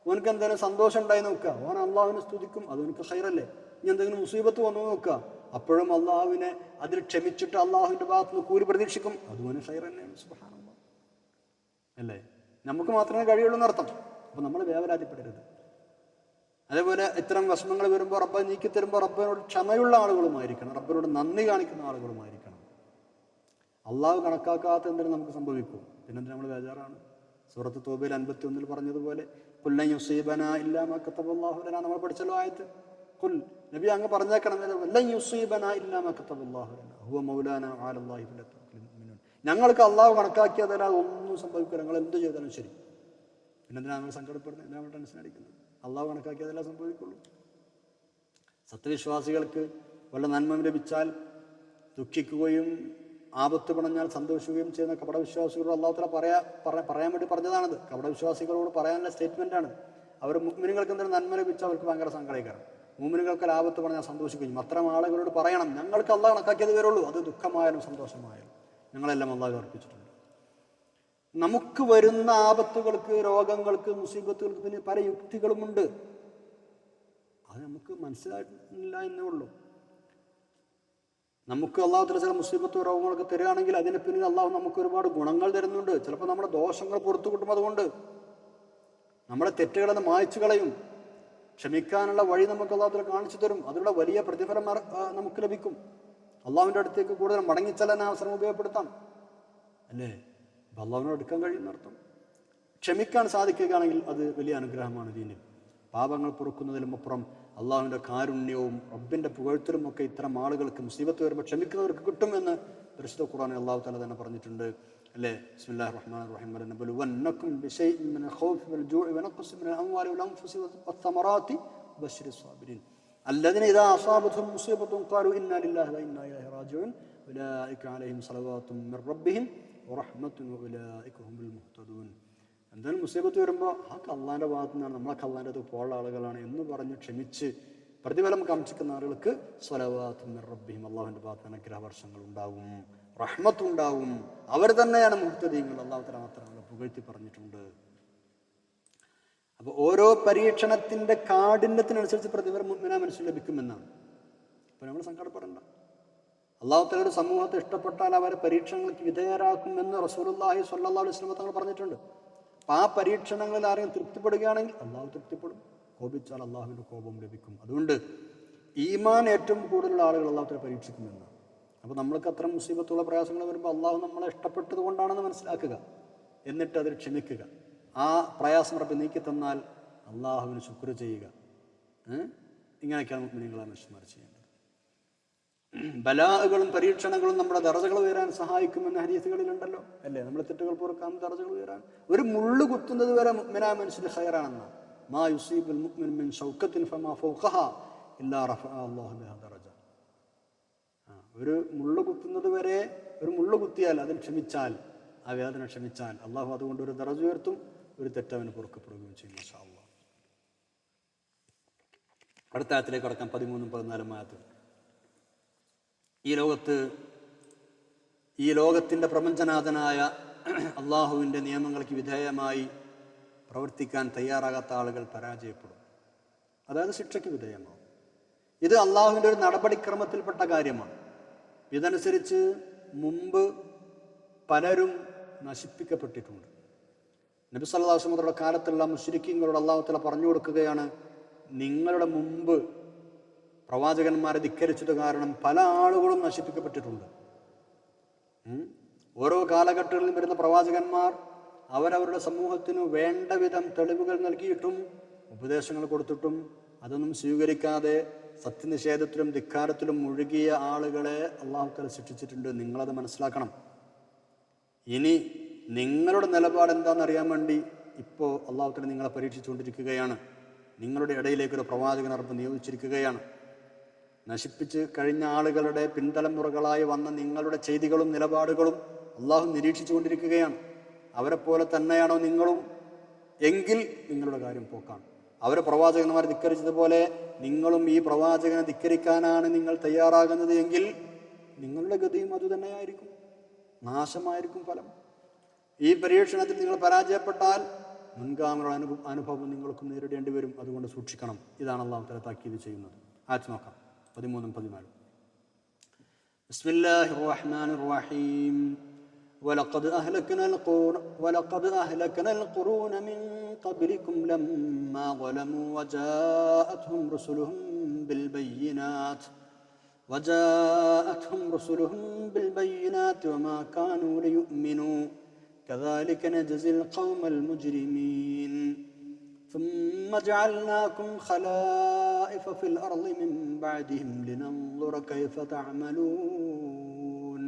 ഓനക്ക് എന്തെങ്കിലും സന്തോഷം ഉണ്ടായി നോക്കുക, ഓൻ അള്ളാഹുവിനെ സ്തുതിക്കും, അതൊനക്ക് ഖൈറല്ലേ. ഇനി എന്തെങ്കിലും മുസീബത്ത് വന്നു നോക്കുക, അപ്പോഴും അള്ളാഹുവിനെ അതിൽ ക്ഷമിച്ചിട്ട് അള്ളാഹുവിന്റെ ഭാഗത്ത് നിന്ന് കൂലി പ്രതീക്ഷിക്കും, അതുപോലെ ഖൈർ തന്നെയാണ്. സുബ്ഹാനല്ലാഹ് അല്ലേ? നമുക്ക് മാത്രമേ കഴിയുള്ളൂ എന്നർത്ഥം. അപ്പൊ നമ്മൾ വേവലാതിപ്പെടരുത്. അതേപോലെ ഇത്തരം വിഷമങ്ങൾ വരുമ്പോൾ റബ്ബ് നീക്കി തരുമ്പോൾ റബ്ബിനോട് ക്ഷമയുള്ള ആളുകളുമായിരിക്കണം, റബ്ബിനോട് നന്ദി കാണിക്കുന്ന ആളുകളുമായിരിക്കണം. അള്ളാഹു കണക്കാക്കാത്ത എന്തെങ്കിലും നമുക്ക് സംഭവിക്കും, പിന്നെന്തിനാ നമ്മൾ ബേജാറാണ്? സൂറത്ത് തൗബയിൽ 51 പറഞ്ഞതുപോലെ, കുല്ലൻ യുസീബനാ ഇല്ലാ മാ കതബല്ലാഹു ലനാ, നമ്മൾ പഠിച്ചല്ലോ ആയത്ത്. കുൽ നബി അങ്ങ് പറഞ്ഞേക്കണം, ലൻ യുസീബനാ ഇല്ലാ മാ കതബല്ലാഹു ലനാ ഹുവ മൗലാനാ വഅലല്ലാഹി ഫല്യതവക്കലിൽ മുഅ്മിനൂൻ. ഞങ്ങൾക്ക് അള്ളാഹു കണക്കാക്കിയതല്ലാതെ ഒന്നും സംഭവിക്കില്ല, ഞങ്ങൾ എന്ത് ചെയ്താലും ശരി. പിന്നെന്തിനാ നമ്മൾ സങ്കടപ്പെടുന്നത്, എന്തിനാ നമ്മൾ ടെൻഷൻ അടിക്കുന്നത്? അള്ളാഹു കണക്കാക്കിയതെല്ലാം സംഭവിക്കുള്ളൂ. സത്യവിശ്വാസികൾക്ക് വല്ല നന്മ ലഭിച്ചാൽ ദുഃഖിക്കുകയും ആപത്ത് പണഞ്ഞാൽ സന്തോഷിക്കുകയും ചെയ്യുന്ന കപടവിശ്വാസികളോട് അള്ളാഹു തആല പറയാൻ വേണ്ടി പറഞ്ഞതാണത്. കപടവിശ്വാസികളോട് പറയാനുള്ള സ്റ്റേറ്റ്മെന്റാണ്. അവർ മുഅ്മിനുകൾക്ക് എന്തെങ്കിലും നന്മ ലഭിച്ചാൽ അവർക്ക് ഭയങ്കര സങ്കടകരം, മുഅ്മിനുകൾക്ക് ആപത്ത് പറഞ്ഞാൽ സന്തോഷിക്കുകയും. അത്തരം ആളുകളോട് പറയണം, ഞങ്ങൾക്ക് അള്ളാഹു കണക്കാക്കിയത് വരുള്ളൂ, അത് ദുഃഖമായാലും സന്തോഷമായാലും ഞങ്ങളെല്ലാം അള്ളാഹു അർപ്പിച്ചിട്ടുണ്ട്. നമുക്ക് വരുന്ന ആപത്തുകൾക്ക്, രോഗങ്ങൾക്ക്, മുസീബത്തുകൾക്ക് പിന്നെ പല യുക്തികളുമുണ്ട്. അത് നമുക്ക് മനസ്സിലായിട്ടില്ല എന്നേ ഉള്ളൂ. നമുക്ക് അള്ളാഹു തആല ചില മുസീബത്ത് രോഗങ്ങളൊക്കെ തരികയാണെങ്കിൽ അതിന് പിന്നിൽ അള്ളാഹു നമുക്ക് ഒരുപാട് ഗുണങ്ങൾ തരുന്നുണ്ട്. ചിലപ്പോൾ നമ്മുടെ ദോഷങ്ങൾ പുറത്തു കിട്ടും, അതുകൊണ്ട് നമ്മുടെ തെറ്റുകളെന്ന് മായ്ച്ചു കളയും. ക്ഷമിക്കാനുള്ള വഴി നമുക്ക് അള്ളാഹു തആല കാണിച്ചു തരും. അതിലുള്ള വലിയ പ്രതിഫലം നമുക്ക് ലഭിക്കും. അള്ളാഹുവിൻ്റെ അടുത്തേക്ക് കൂടുതൽ മടങ്ങിച്ചെല്ലാൻ അവസരം ഉപയോഗപ്പെടുത്താം അല്ലേ? അപ്പം അള്ളാഹുവിനോട് എടുക്കാൻ കഴിയുന്നർത്ഥം. ക്ഷമിക്കാൻ സാധിക്കുകയാണെങ്കിൽ അത് വലിയ അനുഗ്രഹമാണ് ദീനിൽ. പാപങ്ങൾ പൊറുക്കുന്നതിലും അപ്പുറം അള്ളാഹുവിൻ്റെ കാരുണ്യവും റബ്ബിൻ്റെ പുകഴ്ത്തലും ഒക്കെ ഇത്തരം ആളുകൾക്ക് മുസീബത്ത് വരുമ്പോൾ ക്ഷമിക്കുന്നവർക്ക് കിട്ടുമെന്ന് പരിശുദ്ധ ഖുർആനിൽ അള്ളാഹു തആല തന്നെ പറഞ്ഞിട്ടുണ്ട് അല്ലേ? ബിസ്മില്ലാഹിർ റഹ്മാനിർ റഹീം. വലനബലുവന്നകും ബിശൈഇൻ മിനൽ ഖൗഫി വൽ ജൂഇ വനഖ്സിൻ മിനൽ അംവാലി വൽ അൻഫുസി വസ്സമറാത്തി വബശ്ശിരിസ് സ്വാബിരീൻ അല്ലദീന ഇദാ അസാബത്തുഹും മുസീബത്തുൻ ഖാലൂ ഇന്നാ ലില്ലാഹി വ ഇന്നാ ഇലൈഹി റാജിഊൻ ഉലൈക അലൈഹിം സ്വലവാത്തും മിർ റബ്ബിഹിം വറഹ്മത്തുൻ വഉലൈക ഹുമുൽ മുഹ്തദൂൻ. എന്തായാലും മുസീബത്ത് വരുമ്പോൾ ആ അള്ളാഹിൻ്റെ ഭാഗത്തു നിന്നാണ്, നമ്മളൊക്കെ അള്ളാഹിൻ്റെ അടുത്ത് പോയുള്ള ആളുകളാണ് എന്ന് പറഞ്ഞ് ക്ഷമിച്ച് പ്രതിഫലം കാണിച്ചിരിക്കുന്ന ആളുകൾക്ക് സ്വലവാത്തും മിർ റബ്ബിഹിം, അള്ളാഹുവിൻ്റെ ഭാഗത്ത് നിന്ന് അനുഗ്രഹവർഷങ്ങൾ ഉണ്ടാവും, റഹ്മത്തുണ്ടാവും. അവർ തന്നെയാണ് മുഹ്തദീങ്ങൾ. അള്ളാഹു തആല മാത്രമല്ല പുകഴ്ത്തി പറഞ്ഞിട്ടുണ്ട്. അപ്പോൾ ഓരോ പരീക്ഷണത്തിൻ്റെ കാഠിന്യത്തിനനുസരിച്ച് പ്രതിഫലം മുഅ്മിനായ മനുഷ്യന് ലഭിക്കുമെന്നാണ്. അപ്പോൾ നമ്മൾ സങ്കടപ്പെടേണ്ട. അള്ളാഹു തആല ഒരു സമൂഹത്തെ ഇഷ്ടപ്പെട്ടാൽ അവരെ പരീക്ഷണങ്ങൾക്ക് വിധേയരാക്കുമെന്ന് റസൂലുള്ളാഹി സ്വല്ലല്ലാഹു അലൈഹി വസല്ലം തങ്ങൾ പറഞ്ഞിട്ടുണ്ട്. അപ്പം ആ പരീക്ഷണങ്ങളിൽ ആരെങ്കിലും തൃപ്തിപ്പെടുകയാണെങ്കിൽ അള്ളാഹു തൃപ്തിപ്പെടും, കോപിച്ചാൽ അള്ളാഹുവിൻ്റെ കോപം ലഭിക്കും. അതുകൊണ്ട് ഈമാൻ ഏറ്റവും കൂടുതലുള്ള ആളുകൾ അള്ളാഹു തആല പരീക്ഷിക്കുമെന്ന്. അപ്പോൾ നമ്മൾക്ക് അത്തരം മുസീബത്തുള്ള പ്രയാസങ്ങൾ വരുമ്പോൾ അള്ളാഹു നമ്മളെ ഇഷ്ടപ്പെട്ടത് കൊണ്ടാണെന്ന് മനസ്സിലാക്കുക, എന്നിട്ട് അതിൽ ക്ഷമിക്കുക. ആ പ്രയാസം റബ്ബ് നീക്കി തന്നാൽ അള്ളാഹുവിന് ശുക്ർ ചെയ്യുക. ഇങ്ങനെയൊക്കെയാണ് മുഅ്മിനീങ്ങളായ മനുഷ്യന്മാർ ചെയ്യേണ്ടത്. ബലാകളും പരീക്ഷണങ്ങളും നമ്മുടെ ദറജകൾ ഉയരാൻ സഹായിക്കുമെന്ന് ഹദീസുകളിലുണ്ടല്ലോ, അല്ലേ? നമ്മുടെ തെറ്റുകൾ പൊറുക്കാൻ ദറജകൾ ഉയരാൻ. ഒരു മുള്ളു കുത്തുന്നത് വരെ മുഅ്മിനായ മനുഷ്യന് ഖൈറാണെന്ന്. മാ യുസീബുൽ മുഅ്മിൻ മിൻ ഷൗക്കത്തിൻ ഫമാ ഫൗഖഹാ ഇല്ലാ റഫഅ അല്ലാഹു ബിഹാ ദറജ. ഒരു മുള്ളു കുത്തുന്നത് വരെ, ഒരു മുള്ളു കുത്തിയാൽ അതിൽ ക്ഷമിച്ചാൽ, ആ വേദന ക്ഷമിച്ചാൽ അള്ളാഹു അതുകൊണ്ട് ഒരു ദറജ ഉയർത്തും, ഒരു തെറ്റവന് പൊറുക്കപ്പെടുകയും ചെയ്യും. മാഷാ അല്ലാഹ്. അടുത്ത ആയത്തിലേക്ക് കടക്കാം. 13 14 ആയത്ത്. ഈ ലോകത്തിൻ്റെ പ്രപഞ്ചനാഥനായ അള്ളാഹുവിൻ്റെ നിയമങ്ങൾക്ക് വിധേയമായി പ്രവർത്തിക്കാൻ തയ്യാറാകാത്ത ആളുകൾ പരാജയപ്പെടും, അതായത് ശിക്ഷയ്ക്ക് വിധേയമാവും. ഇത് അള്ളാഹുവിൻ്റെ ഒരു നടപടിക്രമത്തിൽപ്പെട്ട കാര്യമാണ്. ഇതനുസരിച്ച് മുമ്പ് പലരും നശിപ്പിക്കപ്പെട്ടിട്ടുണ്ട്. നബി സല്ലല്ലാഹു അലൈഹി വസല്ലമയുടെ കാലത്തുള്ള മുശ്രിക്കീങ്ങളോട് അള്ളാഹു തആല പറഞ്ഞു കൊടുക്കുകയാണ്, നിങ്ങളുടെ മുമ്പ് പ്രവാചകന്മാരെ ധിക്കരിച്ചത് കാരണം പല ആളുകളും നശിപ്പിക്കപ്പെട്ടിട്ടുണ്ട്. ഓരോ കാലഘട്ടങ്ങളിലും വരുന്ന പ്രവാചകന്മാർ അവരവരുടെ സമൂഹത്തിനു വേണ്ട വിധം തെളിവുകൾ നൽകിയിട്ടും ഉപദേശങ്ങൾ കൊടുത്തിട്ടും അതൊന്നും സ്വീകരിക്കാതെ സത്യനിഷേധത്തിലും ധിക്കാരത്തിലും മുഴുകിയ ആളുകളെ അള്ളാഹു തആല ശിക്ഷിച്ചിട്ടുണ്ട്. നിങ്ങളത് മനസ്സിലാക്കണം. ഇനി നിങ്ങളുടെ നിലപാട് എന്താണെന്നറിയാൻ വേണ്ടി ഇപ്പോൾ അള്ളാഹു തആല നിങ്ങളെ പരീക്ഷിച്ചുകൊണ്ടിരിക്കുകയാണ്. നിങ്ങളുടെ ഇടയിലേക്കൊരു പ്രവാചകനെ റബ്ബ് നിയോഗിച്ചിരിക്കുകയാണ്. നശിപ്പിച്ച് കഴിഞ്ഞ ആളുകളുടെ പിൻതലമുറകളായി വന്ന നിങ്ങളുടെ ചെയ്തികളും നിലപാടുകളും അള്ളാഹു നിരീക്ഷിച്ചു കൊണ്ടിരിക്കുകയാണ്. അവരെ പോലെ തന്നെയാണോ നിങ്ങളും? എങ്കിൽ നിങ്ങളുടെ കാര്യം പോക്കാണ്. അവരെ പ്രവാചകന്മാരെ ധിക്കരിച്ചതുപോലെ നിങ്ങളും ഈ പ്രവാചകനെ ധിക്കരിക്കാനാണ് നിങ്ങൾ തയ്യാറാകുന്നത് എങ്കിൽ നിങ്ങളുടെ ഗതിയും അതുതന്നെയായിരിക്കും, നാശമായിരിക്കും ഫലം. ഈ പരീക്ഷണത്തിൽ നിങ്ങൾ പരാജയപ്പെട്ടാൽ മുൻഗാമികളുടെ അനുഭവം നിങ്ങൾക്കും നേരിടേണ്ടി വരും. അതുകൊണ്ട് സൂക്ഷിക്കണം. ഇതാണ് അള്ളാഹു തആല താക്കീത് ചെയ്യുന്നത്. ആയത്ത് നോക്കാം, 13 14. ബിസ്മില്ലാഹിർ റഹ്മാനിർ റഹീം. ولقد أهلكنا القرون من قبلكم لما ظلموا وجاءتهم رسلهم بالبينات وما كانوا ليؤمنوا كذلك نجزي القوم المجرمين ثم جعلناكم خلائف في الأرض من بعدهم لننظر كيف تعملون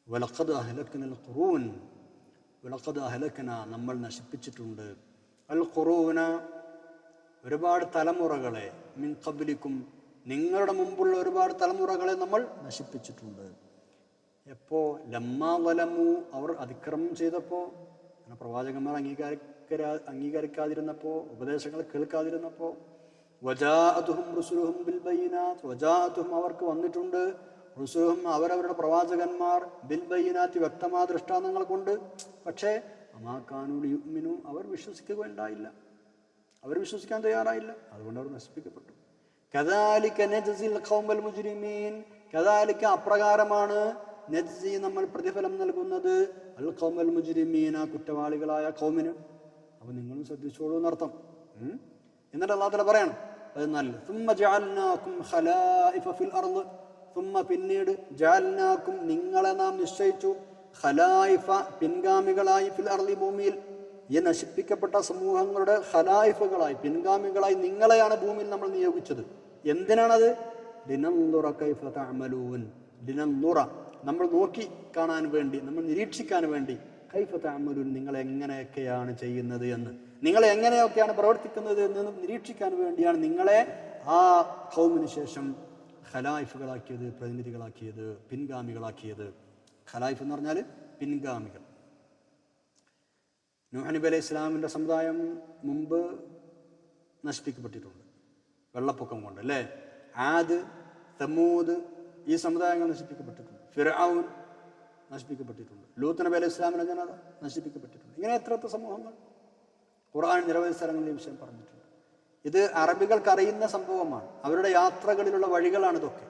ولقد أهلكنا القرون ولقد أهلكنا നമ്മൾ നശിപ്പിച്ചിട്ടുണ്ട് അൽ ഖുറൂന ഒരുപാട് തലമുറകളെ മിൻ ഖബ്ലിക്കും നിങ്ങളുടെ മുമ്പുള്ള ഒരുപാട് തലമുറകളെ നമ്മൾ നശിപ്പിച്ചിട്ടുണ്ട്. എപ്പോൾ? ലമ്മാ വലമു അവർ അതിക്രമം ചെയ്തപ്പോൾ, പ്രവാചകന്മാർ അംഗീകരിക്കാതിരുന്നപ്പോൾ, ഉപദേശങ്ങൾ കേൾക്കാതിരുന്നപ്പോൾ, വജാഅതുഹും റുസുലുഹും ബിൽ ബയ്യിനാത്ത് വജാഅതുഹും അവർക്ക് വന്നിട്ടുണ്ട്, റുസുലുഹും അവരവരുടെ പ്രവാചകന്മാർ ബിൽ ബയ്യിനാത്ത് വ്യക്തമായ ദൃഷ്ടാന്തങ്ങൾ കൊണ്ട്. പക്ഷേ അമാ കാനൂ ലിയുഅ്മിനൂ അവർ വിശ്വസിക്കുകയുണ്ടായില്ല, അവർ വിശ്വസിക്കാൻ തയ്യാറായില്ല. അതുകൊണ്ട് അവർ നശിപ്പിക്കപ്പെട്ടു. കദാലിക നജ്സിൽ ഖൗമൽ മുജ്രിമീൻ കദാലിക അപ്രകാരമാണ് നജ്സി നമ്മൾ പ്രതിഫലം നൽകുന്നത് അൽ ഖൗമൽ മുജ്രിമീന കുറ്റവാളികളായ ഖൗമിന്. അപ്പോൾ നിങ്ങളും ശ്രദ്ധിച്ചോളൂ എന്നർത്ഥം. എന്നിട്ട് അല്ലാഹു തആല പറയണം, അത് നല്ല സുമ്മ ജഅൽനാകും ഖലായിഫ ഫിൽ അർള് സുമ്മ പിന്നീട് ജഅൽനാകും നിങ്ങളെ നാം നിശ്ചയിച്ചു ഖലായിഫ പിൻഗാമികളായി ഫിൽ അർളി ഭൂമിയിൽ ഈ നശിപ്പിക്കപ്പെട്ട സമൂഹങ്ങളുടെ ഖലായിഫുകളായി പിൻഗാമികളായി നിങ്ങളെയാണ് ഭൂമിയിൽ നമ്മൾ നിയോഗിച്ചത്. എന്തിനാണത്? ലിനൻദുറ കൈഫ തഅമലൂൻ ലിനൻദുറ നമ്മൾ നോക്കി കാണാൻ വേണ്ടി, നമ്മൾ നിരീക്ഷിക്കാൻ വേണ്ടി, കൈഫ തഅമലൂൻ നിങ്ങൾ എങ്ങനെയൊക്കെയാണ് ചെയ്യുന്നത് എന്ന്, നിങ്ങൾ എങ്ങനെയൊക്കെയാണ് പ്രവർത്തിക്കുന്നത് എന്ന് നിരീക്ഷിക്കാൻ വേണ്ടിയാണ് നിങ്ങളെ ആ ഖൗമിന് ശേഷം ഖലായിഫുകളാക്കിയത്, പ്രതിനിധികളാക്കിയത്, പിൻഗാമികളാക്കിയത്. ഖലായിഫ് എന്ന് പറഞ്ഞാൽ പിൻഗാമികൾ. നൂഹ് നബി അലൈഹി ഇസ്ലാമിൻ്റെ സമുദായം മുമ്പ് നശിപ്പിക്കപ്പെട്ടിട്ടുണ്ട് വെള്ളപ്പൊക്കം കൊണ്ട്, അല്ലേ? ആദ്, സമൂദ് ഈ സമുദായങ്ങൾ നശിപ്പിക്കപ്പെട്ടിട്ടുണ്ട്. ഫിർഔൻ നശിപ്പിക്കപ്പെട്ടിട്ടുണ്ട്. ലൂത്ത് നബി അലൈഹി ഇസ്ലാമിൻ്റെ ജനത നശിപ്പിക്കപ്പെട്ടിട്ടുണ്ട്. ഇങ്ങനെ എത്ര സമൂഹങ്ങൾ ഖുർആൻ നിരവധി സ്ഥലങ്ങളിൽ ഈ വിഷയം പറഞ്ഞിട്ടുണ്ട്. ഇത് അറബികൾക്ക് അറിയുന്ന സംഭവമാണ്. അവരുടെ യാത്രകളിലുള്ള വഴികളാണ് ഇതൊക്കെ.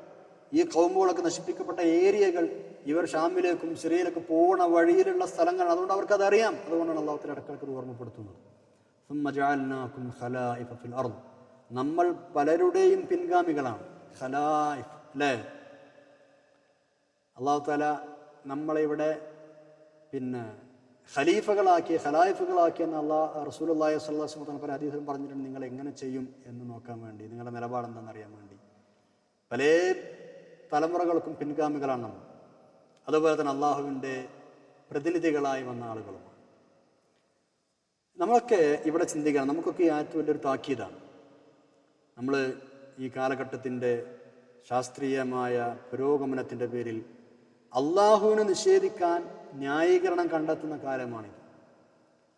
ഈ ഖൗമുകളൊക്കെ നശിപ്പിക്കപ്പെട്ട ഏരിയകൾ ഇവർ ഷാമിലേക്കും സിറിയയിലേക്കും പോകുന്ന വഴിയിലുള്ള സ്ഥലങ്ങളാണ്. അതുകൊണ്ട് അവർക്കതറിയാം. അതുകൊണ്ടാണ് അള്ളാഹു തആല ഇടയ്ക്കിടയ്ക്ക് ഓർമ്മപ്പെടുത്തുന്നത്. ثم جعلناكم خلائف في الأرض. നമ്മൾ പലരുടെയും പിൻഗാമികളാണ്. ഖലായിഫ് അല്ലേ? അള്ളാഹു തആല നമ്മളെ ഇവിടെ ഖലീഫകളാക്കി എന്ന് റസൂലുള്ളാഹി സ്വല്ലല്ലാഹു അലൈഹി വസല്ലം പല ഹദീസിലും പറഞ്ഞിട്ടുണ്ട്. നിങ്ങൾ എങ്ങനെ ചെയ്യും എന്ന് നോക്കാൻ വേണ്ടി, നിങ്ങളുടെ നിലപാടെന്താണെന്ന് അറിയാൻ വേണ്ടി. പല തലമുറകൾക്കും പിൻഗാമികളാണ് നമ്മൾ. അതുപോലെ തന്നെ അള്ളാഹുവിൻ്റെ പ്രതിനിധികളായി വന്ന ആളുകളും. നമ്മളൊക്കെ ഇവിടെ ചിന്തിക്കണം, നമുക്കൊക്കെ ഈ ഏറ്റവും വലിയൊരു താക്കീതാണ്. നമ്മൾ ഈ കാലഘട്ടത്തിൻ്റെ ശാസ്ത്രീയമായ പുരോഗമനത്തിൻ്റെ പേരിൽ അള്ളാഹുവിനെ നിഷേധിക്കാൻ ന്യായീകരണം കണ്ടെത്തുന്ന കാലമാണിത്.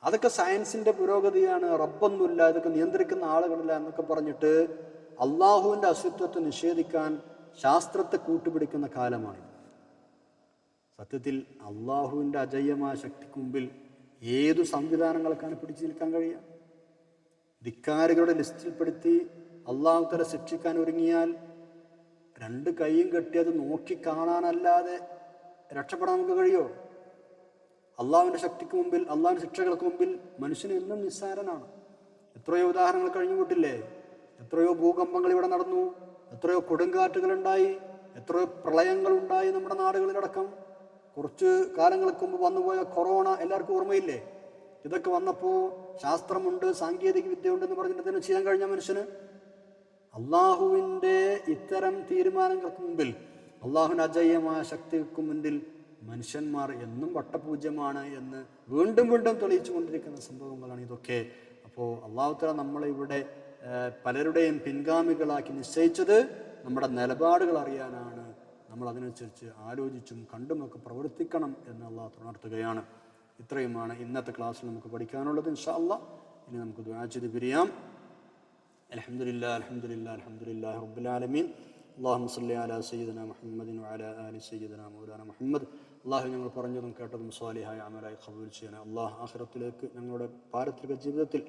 അതൊക്കെ സയൻസിൻ്റെ പുരോഗതിയാണ്, റബ്ബൊന്നുമില്ല, ഇതൊക്കെ നിയന്ത്രിക്കുന്ന ആളുകളില്ല എന്നൊക്കെ പറഞ്ഞിട്ട് അള്ളാഹുവിൻ്റെ അസ്തിത്വത്തെ നിഷേധിക്കാൻ ശാസ്ത്രത്തെ കൂട്ടുപിടിക്കുന്ന കാലമാണിത്. സത്യത്തിൽ അള്ളാഹുവിൻ്റെ അജയ്യമായ ശക്തിക്ക് മുമ്പിൽ ഏതു സംവിധാനങ്ങൾക്കാണ് പിടിച്ചു നിൽക്കാൻ കഴിയുക? ധിക്കാരികളുടെ ലിസ്റ്റിൽപ്പെടുത്തി അള്ളാഹു തആല ശിക്ഷിക്കാൻ ഒരുങ്ങിയാൽ രണ്ട് കൈയും കെട്ടി അത് നോക്കി കാണാനല്ലാതെ രക്ഷപ്പെടാൻ നമുക്ക് കഴിയുമോ? അള്ളാഹുവിൻ്റെ ശക്തിക്ക് മുമ്പിൽ, അള്ളാഹുവിൻ്റെ ശിക്ഷകൾക്ക് മുമ്പിൽ മനുഷ്യൻ എന്നും നിസ്സാരനാണ്. എത്രയോ ഉദാഹരണങ്ങൾ കഴിഞ്ഞു പോയിട്ടില്ലേ? എത്രയോ ഭൂകമ്പങ്ങൾ ഇവിടെ നടന്നു, എത്രയോ കൊടുങ്കാറ്റുകളുണ്ടായി, എത്രയോ പ്രളയങ്ങളുണ്ടായി നമ്മുടെ നാടുകളിലടക്കം. കുറച്ച് കാലങ്ങൾക്ക് മുമ്പ് വന്നുപോയ കൊറോണ എല്ലാവർക്കും ഓർമ്മയില്ലേ? ഇതൊക്കെ വന്നപ്പോൾ ശാസ്ത്രമുണ്ട്, സാങ്കേതിക വിദ്യ ഉണ്ടെന്ന് പറഞ്ഞിട്ട് തന്നെ ചെയ്യാൻ കഴിഞ്ഞ മനുഷ്യന്. അള്ളാഹുവിൻ്റെ ഇത്തരം തീരുമാനങ്ങൾക്ക് മുമ്പിൽ, അള്ളാഹുവിൻ്റെ അജയ്യമായ ശക്തികൾക്ക് മുന്നിൽ മനുഷ്യന്മാർ എന്നും വട്ടപൂജ്യമാണ് എന്ന് വീണ്ടും വീണ്ടും തെളിയിച്ചു കൊണ്ടിരിക്കുന്ന സംഭവങ്ങളാണ് ഇതൊക്കെ. അപ്പോൾ അള്ളാഹു തആല നമ്മളെ ഇവിടെ പലരുടെയും പിൻഗാമികളാക്കി നിശ്ചയിച്ചത് നമ്മുടെ നിലപാടുകൾ അറിയാനാണ്. നമ്മൾ അതിനനുസരിച്ച് ആലോചിച്ചും കണ്ടുമൊക്കെ പ്രവർത്തിക്കണം എന്ന് അള്ളാഹു ഉണർത്തുകയാണ്. ഇത്രയുമാണ് ഇന്നത്തെ ക്ലാസ്സിൽ നമുക്ക് പഠിക്കാനുള്ളത്. ഇൻഷാ അല്ലാഹ് ഇനി നമുക്ക് ദുആ ചെയ്ത് പിരിയാം. അൽഹംദുലില്ലാഹി റബ്ബിൽ ആലമീൻ. അല്ലാഹുമ്മ സ്വല്ലി അലാ സയ്യിദിനാ മുഹമ്മദിൻ വഅലാ ആലി സയ്യിദിനാ മൗലാനാ മുഹമ്മദ്. അള്ളാഹു ഞങ്ങൾ പറഞ്ഞതും കേട്ടതും സ്വാലിഹായ അമലായി ഖബൂൽ ചെയ്യണേ. അള്ളാഹ് ആഖിറത്തിലേക്ക് ഞങ്ങളുടെ പാരത്രിക ജീവിതത്തിൽ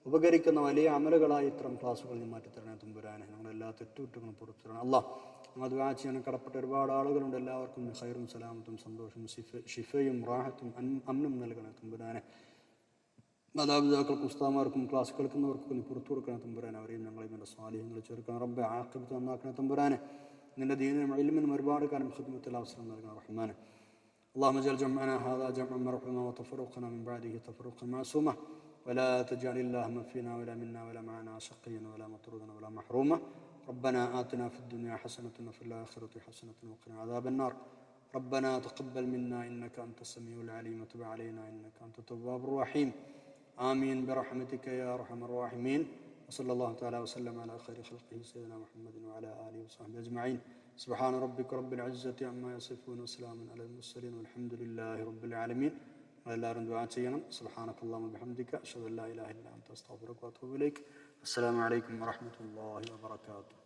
ഉപകരിക്കുന്ന വലിയ അമലുകളായി ഇത്തരം ക്ലാസ്സുകൾ നീ മാറ്റിത്തരണേ തമ്പുരാനെ. ഞങ്ങളെല്ലാ തെറ്റുകുറ്റങ്ങളും പുറത്തു തരണം. അള്ളാഹ് ഞങ്ങൾ ദുആ ചെയ്യാൻ കടപ്പെട്ട ഒരുപാട് ആളുകളുണ്ട്. എല്ലാവർക്കും ഖൈറും സലാമത്തും സന്തോഷവും ഷിഫയും റാഹത്തും അമ്നും നൽകണേ തമ്പുരാനെ. മാതാപിതാക്കൾക്കും ഉസ്താദുമാർക്കും ക്ലാസ് കേൾക്കുന്നവർക്കും നീ പുറത്തു കൊടുക്കണേ തമ്പുരാനെ. അവരെയും ഞങ്ങളെയും എൻ്റെ സ്വാലിഹ്യങ്ങൾ ചേർക്കണം റബ്ബേ. ആഖിറത്ത് നന്നാക്കണേ തമ്പുരാനെ. നിന്റെ ദീനിനും ഇൽമിനും ഒരുപാട് കാലം ഖിദ്മത്തിൽ അവസരം നൽകണം റഹ്മാനെ. اللهم اجعل جمعنا هذا جمعا مرحوما وتفرقنا من بعده تفرقا معصوما ولا تجعل اللهم فينا ولا منا ولا معنا شقيا ولا مطرودا ولا محروما. ربنا آتنا في الدنيا حسنة وفي الآخرة حسنة وقنا عذاب النار. ربنا تقبل منا إنك أنت السميع العليم وتب علينا إنك أنت التواب الرحيم. آمين برحمتك يا أرحم الراحمين. وصلى الله تعالى وسلم على خير خلقه سيدنا محمد وعلى آله وصحبه أجمعين. سبحان ربك رب العزة عما يصفون وسلام على المرسلين والحمد لله رب العالمين. എല്ലാവരും ദുആ ചെയ്യണം. സുബ്ഹാനക്കല്ലാഹു വബിഹംദിക അഷ്ഹദു അല്ലാ ഇലാഹ ഇല്ല അൻത അസ്തഗ്ഫിറുക വഅതൂബു ഇലൈക്. അസ്സലാമു അലൈക്കും വറഹ്മത്തുള്ളാഹി വബറകാതുഹു.